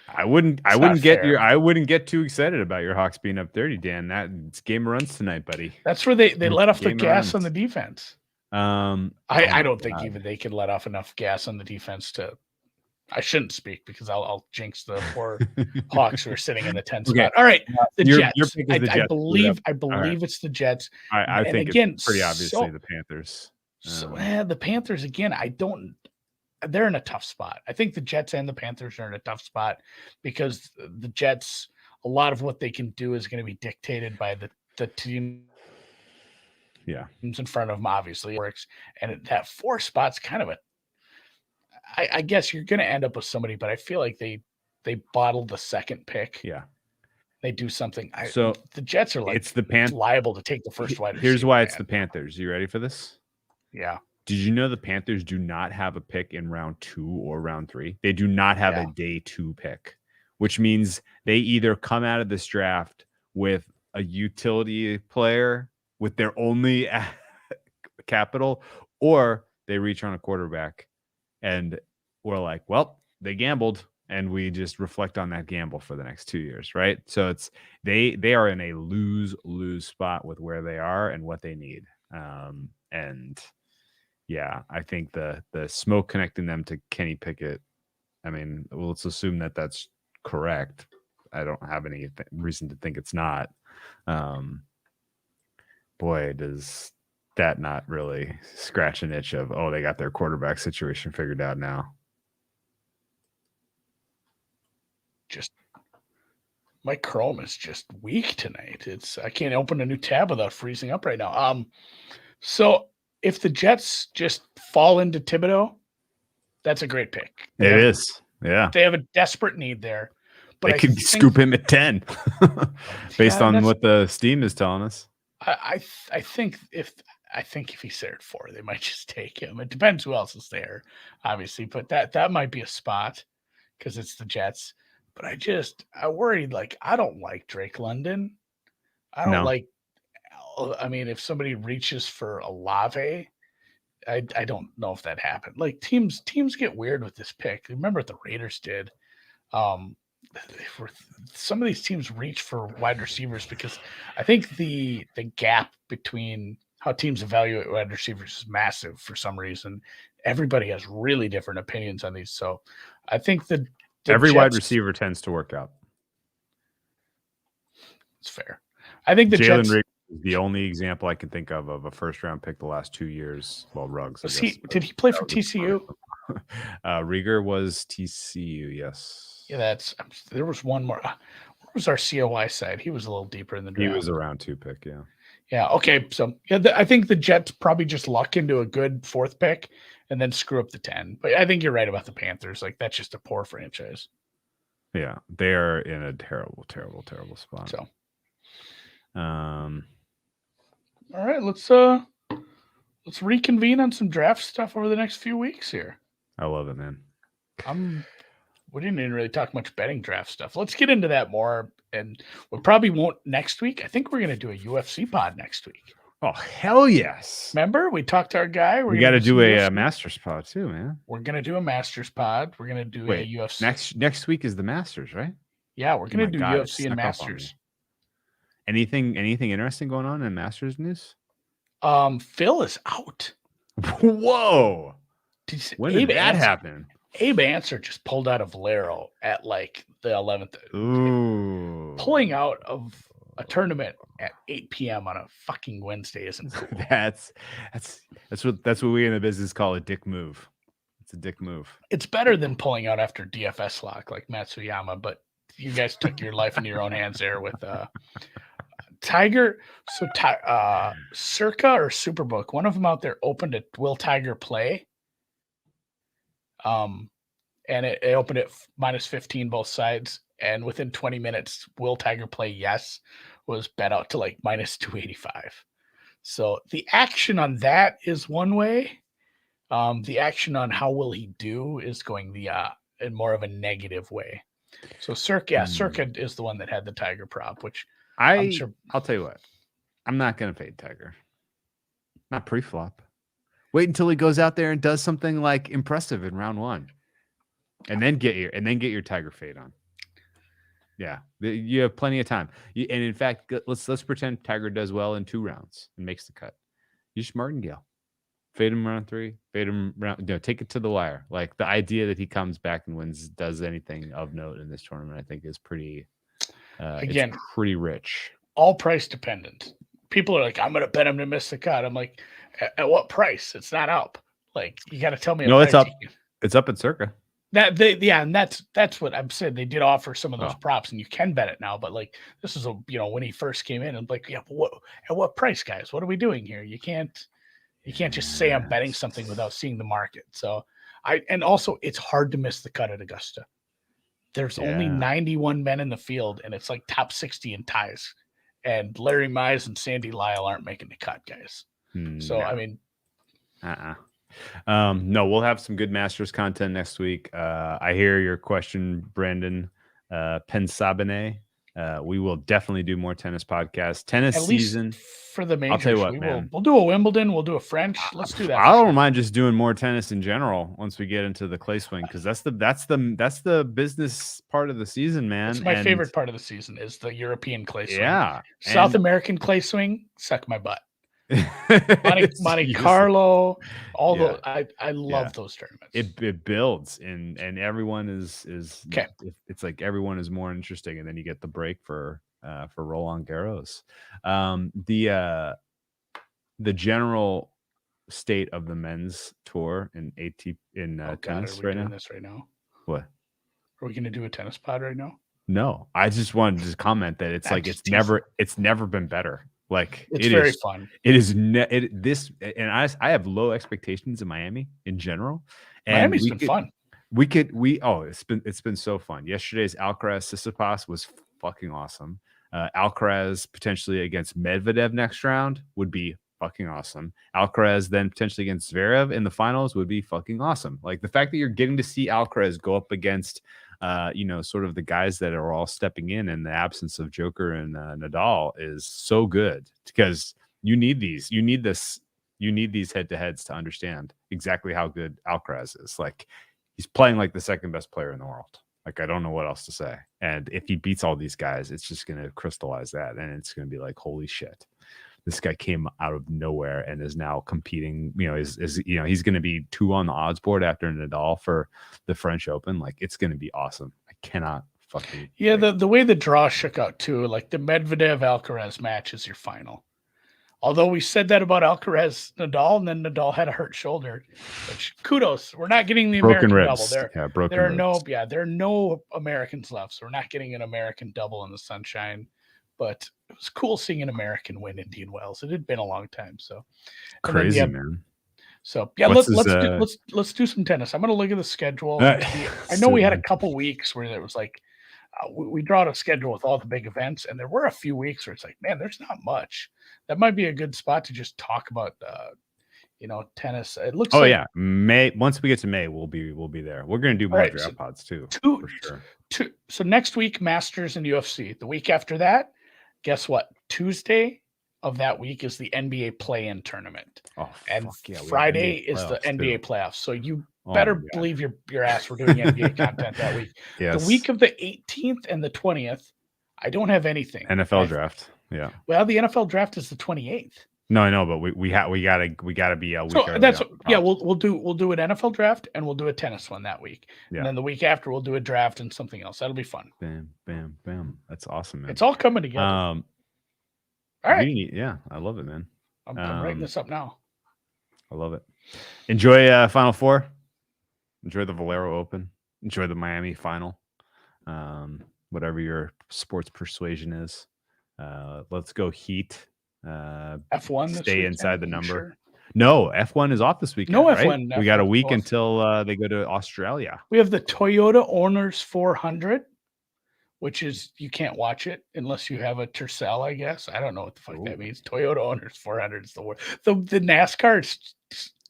I wouldn't get too excited about your Hawks being up 30, Dan. It's game of runs tonight, buddy. That's where they let off the gas on the defense. I don't think God. even they can let off enough gas on the defense to. I shouldn't speak because I'll jinx the poor Hawks who are sitting in the 10th spot. All right, the Jets. Your pick is the Jets. I believe it's the Jets. I think again, it's pretty obviously the Panthers. The Panthers again. They're in a tough spot. I think the Jets and the Panthers are in a tough spot because the Jets, a lot of what they can do is going to be dictated by the team. Yeah, teams in front of them obviously works, and that 4 spot's kind of I guess you're going to end up with somebody, but I feel like they bottled the second pick. Yeah, they do something. So the Jets are like it's the Panthers liable to take the first wide receiver. Here's why it's the Panthers. You ready for this? Yeah. Did you know the Panthers do not have a pick in round 2 or round 3? They do not have a day 2 pick, which means they either come out of this draft with a utility player with their only capital, or they reach on a quarterback and we're like, well, they gambled, and we just reflect on that gamble for the next 2 years, right? So it's they are in a lose spot with where they are and what they need. And yeah, I think the smoke connecting them to Kenny Pickett, I mean, well, let's assume that that's correct. I don't have any reason to think it's not. Boy, does that not really scratch an itch of, they got their quarterback situation figured out now. Just my Chrome is just weak tonight. I can't open a new tab without freezing up right now. So if the Jets just fall into Thibodeau, that's a great pick. It is. Yeah. They have a desperate need there. But they could scoop him at 10 based on what the Steam is telling us. I think if he's there at 4, they might just take him. It depends who else is there, obviously, but that might be a spot because it's the Jets. But I worried, like, I don't like Drake London. I don't No. like, I mean, if somebody reaches for Olave, I don't know if that happened. Like, teams get weird with this pick. Remember what the Raiders did. Some of these teams reach for wide receivers because I think the gap between how teams evaluate wide receivers is massive for some reason. Everybody has really different opinions on these. So I think the every Jets, wide receiver tends to work out. It's fair. I think the Jalen Jets Riggs is the only example I can think of a first round pick the last 2 years. Well, Ruggs. Did he play for TCU? Rieger was TCU, yes. Yeah, there was one more. Where was our COI side? He was a little deeper in the draft. He was a round 2 pick, yeah. Yeah, okay. So yeah, I think the Jets probably just luck into a good 4th pick and then screw up the 10. But I think you're right about the Panthers. Like, that's just a poor franchise. Yeah, they're in a terrible, terrible, terrible spot. So, all right, let's reconvene on some draft stuff over the next few weeks here. I love it, man. We didn't even really talk much betting draft stuff. Let's get into that more, and we probably won't next week. I think we're going to do a UFC pod next week. Oh, hell yes. Remember, we talked to our guy. We got to do a Masters pod too, man. We're going to do a Masters pod. We're going to do a UFC. Next week is the Masters, right? Yeah, we're going to do UFC and Masters. Anything interesting going on in Masters news? Phil is out. Whoa. When did that happen? Abe Answer just pulled out of Valero at like the 11th. Ooh. Pulling out of a tournament at 8 p.m. on a fucking Wednesday isn't cool. That's what we in the business call a dick move. It's a dick move. It's better than pulling out after DFS lock like Matsuyama, but you guys took your life into your own hands there with Tiger. So Circa or Superbook, one of them out there opened it. Will Tiger play? And it opened at -15 both sides, and within 20 minutes, will Tiger play? Yes, was bet out to like -285. So the action on that is one way. The action on how will he do is going in more of a negative way. So Circa is the one that had the Tiger prop, which I'm sure. I'll tell you what, I'm not going to fade Tiger. Not pre-flop. Wait until he goes out there and does something like impressive in round 1, and then get your Tiger fade on. Yeah, you have plenty of time. And in fact, let's pretend Tiger does well in 2 rounds and makes the cut. You just martingale, fade him round 3, fade him round. Take it to the wire. Like, the idea that he comes back and does anything of note in this tournament, I think is pretty. Again, it's pretty rich. All price dependent. People are like, I'm going to bet him to miss the cut. I'm like, at what price? It's not up. Like, you got to tell me. No, it's up. It's up at Circa. And that's what I'm saying. They did offer some of those props, and you can bet it now. But like, this is when he first came in, and like, yeah, at what price, guys? What are we doing here? You can't just say I'm betting something without seeing the market. So and also it's hard to miss the cut at Augusta. There's only 91 men in the field, and it's like top 60 in ties. And Larry Mize and Sandy Lyle aren't making the cut, guys. So, I mean, no, we'll have some good Masters content next week. I hear your question, Brandon Pensabene. We will definitely do more tennis podcasts. Tennis at season for the majors. I'll tell you what, man. We'll do a Wimbledon. We'll do a French. Let's do that. I don't mind just doing more tennis in general once we get into the clay swing, because that's the business part of the season, man. It's my favorite part of the season is the European clay swing. Yeah, South American clay swing, suck my butt. Monte Carlo, I love those tournaments. It builds and everyone is okay. It's like everyone is more interesting, and then you get the break for Roland Garros. The general state of the men's tour in tennis right now. What? Are we going to do a tennis pod right now? No, I just wanted to comment that it's never been better. Like, it's very fun. It is I have low expectations in Miami in general. And Miami's been fun. It's been so fun. Yesterday's Alcaraz Tsitsipas was fucking awesome. Alcaraz potentially against Medvedev next round would be fucking awesome. Alcaraz then potentially against Zverev in the finals would be fucking awesome. Like, the fact that you're getting to see Alcaraz go up against sort of the guys that are all stepping in the absence of Joker and Nadal is so good, because you need these head-to-heads to understand exactly how good Alcaraz is. Like, he's playing like the second best player in the world. Like, I don't know what else to say. And if he beats all these guys, it's just going to crystallize that. And it's going to be like, holy shit, this guy came out of nowhere and is now competing, he's going to be 2 on the odds board after Nadal for the French Open. Like, it's going to be awesome. I cannot fucking. Yeah. The way the draw shook out too, like the Medvedev Alcaraz match is your final. Although we said that about Alcaraz Nadal, and then Nadal had a hurt shoulder, which kudos. We're not getting the broken American ribs. double. There are no Americans left, so we're not getting an American double in the sunshine. But it was cool seeing an American win Indian Wells. It had been a long time. So crazy, man. So yeah, let's do some tennis. I'm gonna look at the schedule. I know we had a couple weeks where there was like we draw a schedule with all the big events, and there were a few weeks where it's like, man, there's not much. That might be a good spot to just talk about tennis. It looks May. Once we get to May, we'll be there. We're gonna do more draft pods too. For sure. So next week, Masters and UFC. The week after that, guess what? Tuesday of that week is the NBA play-in tournament. Oh, and Friday is the NBA playoffs. So you better believe your ass we're doing NBA content that week. Yes. The week of the 18th and the 20th, I don't have anything. NFL draft. Yeah. Well, the NFL draft is the 28th. No, I know, but we gotta be a week. So that's we'll do an NFL draft and we'll do a tennis one that week. Yeah. And then the week after we'll do a draft and something else. That'll be fun. Bam, bam, bam. That's awesome, man. It's all coming together. All right. I love it, man. I'm writing this up now. I love it. Enjoy Final Four. Enjoy the Valero Open. Enjoy the Miami final. Whatever your sports persuasion is. Let's go Heat. F1. Stay inside the number. Sure. No, F1 is off this weekend. No right? F1. We got a week until they go to Australia. We have the Toyota Owners 400, which is you can't watch it unless you have a Tercel, I guess. I don't know what the fuck that means. Toyota Owners 400 is the word. The NASCAR,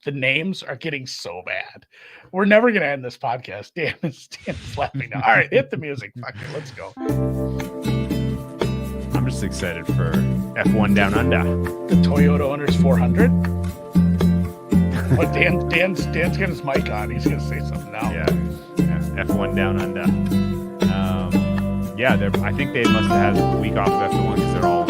the names are getting so bad. We're never going to end this podcast. Dan is laughing now. All right, hit the music. Fuck it, let's go. I'm just excited for F1 Down Under. The Toyota Owners 400. But Dan's got his mic on. He's going to say something now. Yeah. F1 Down Under. I think they must have had a week off of F1 because they're all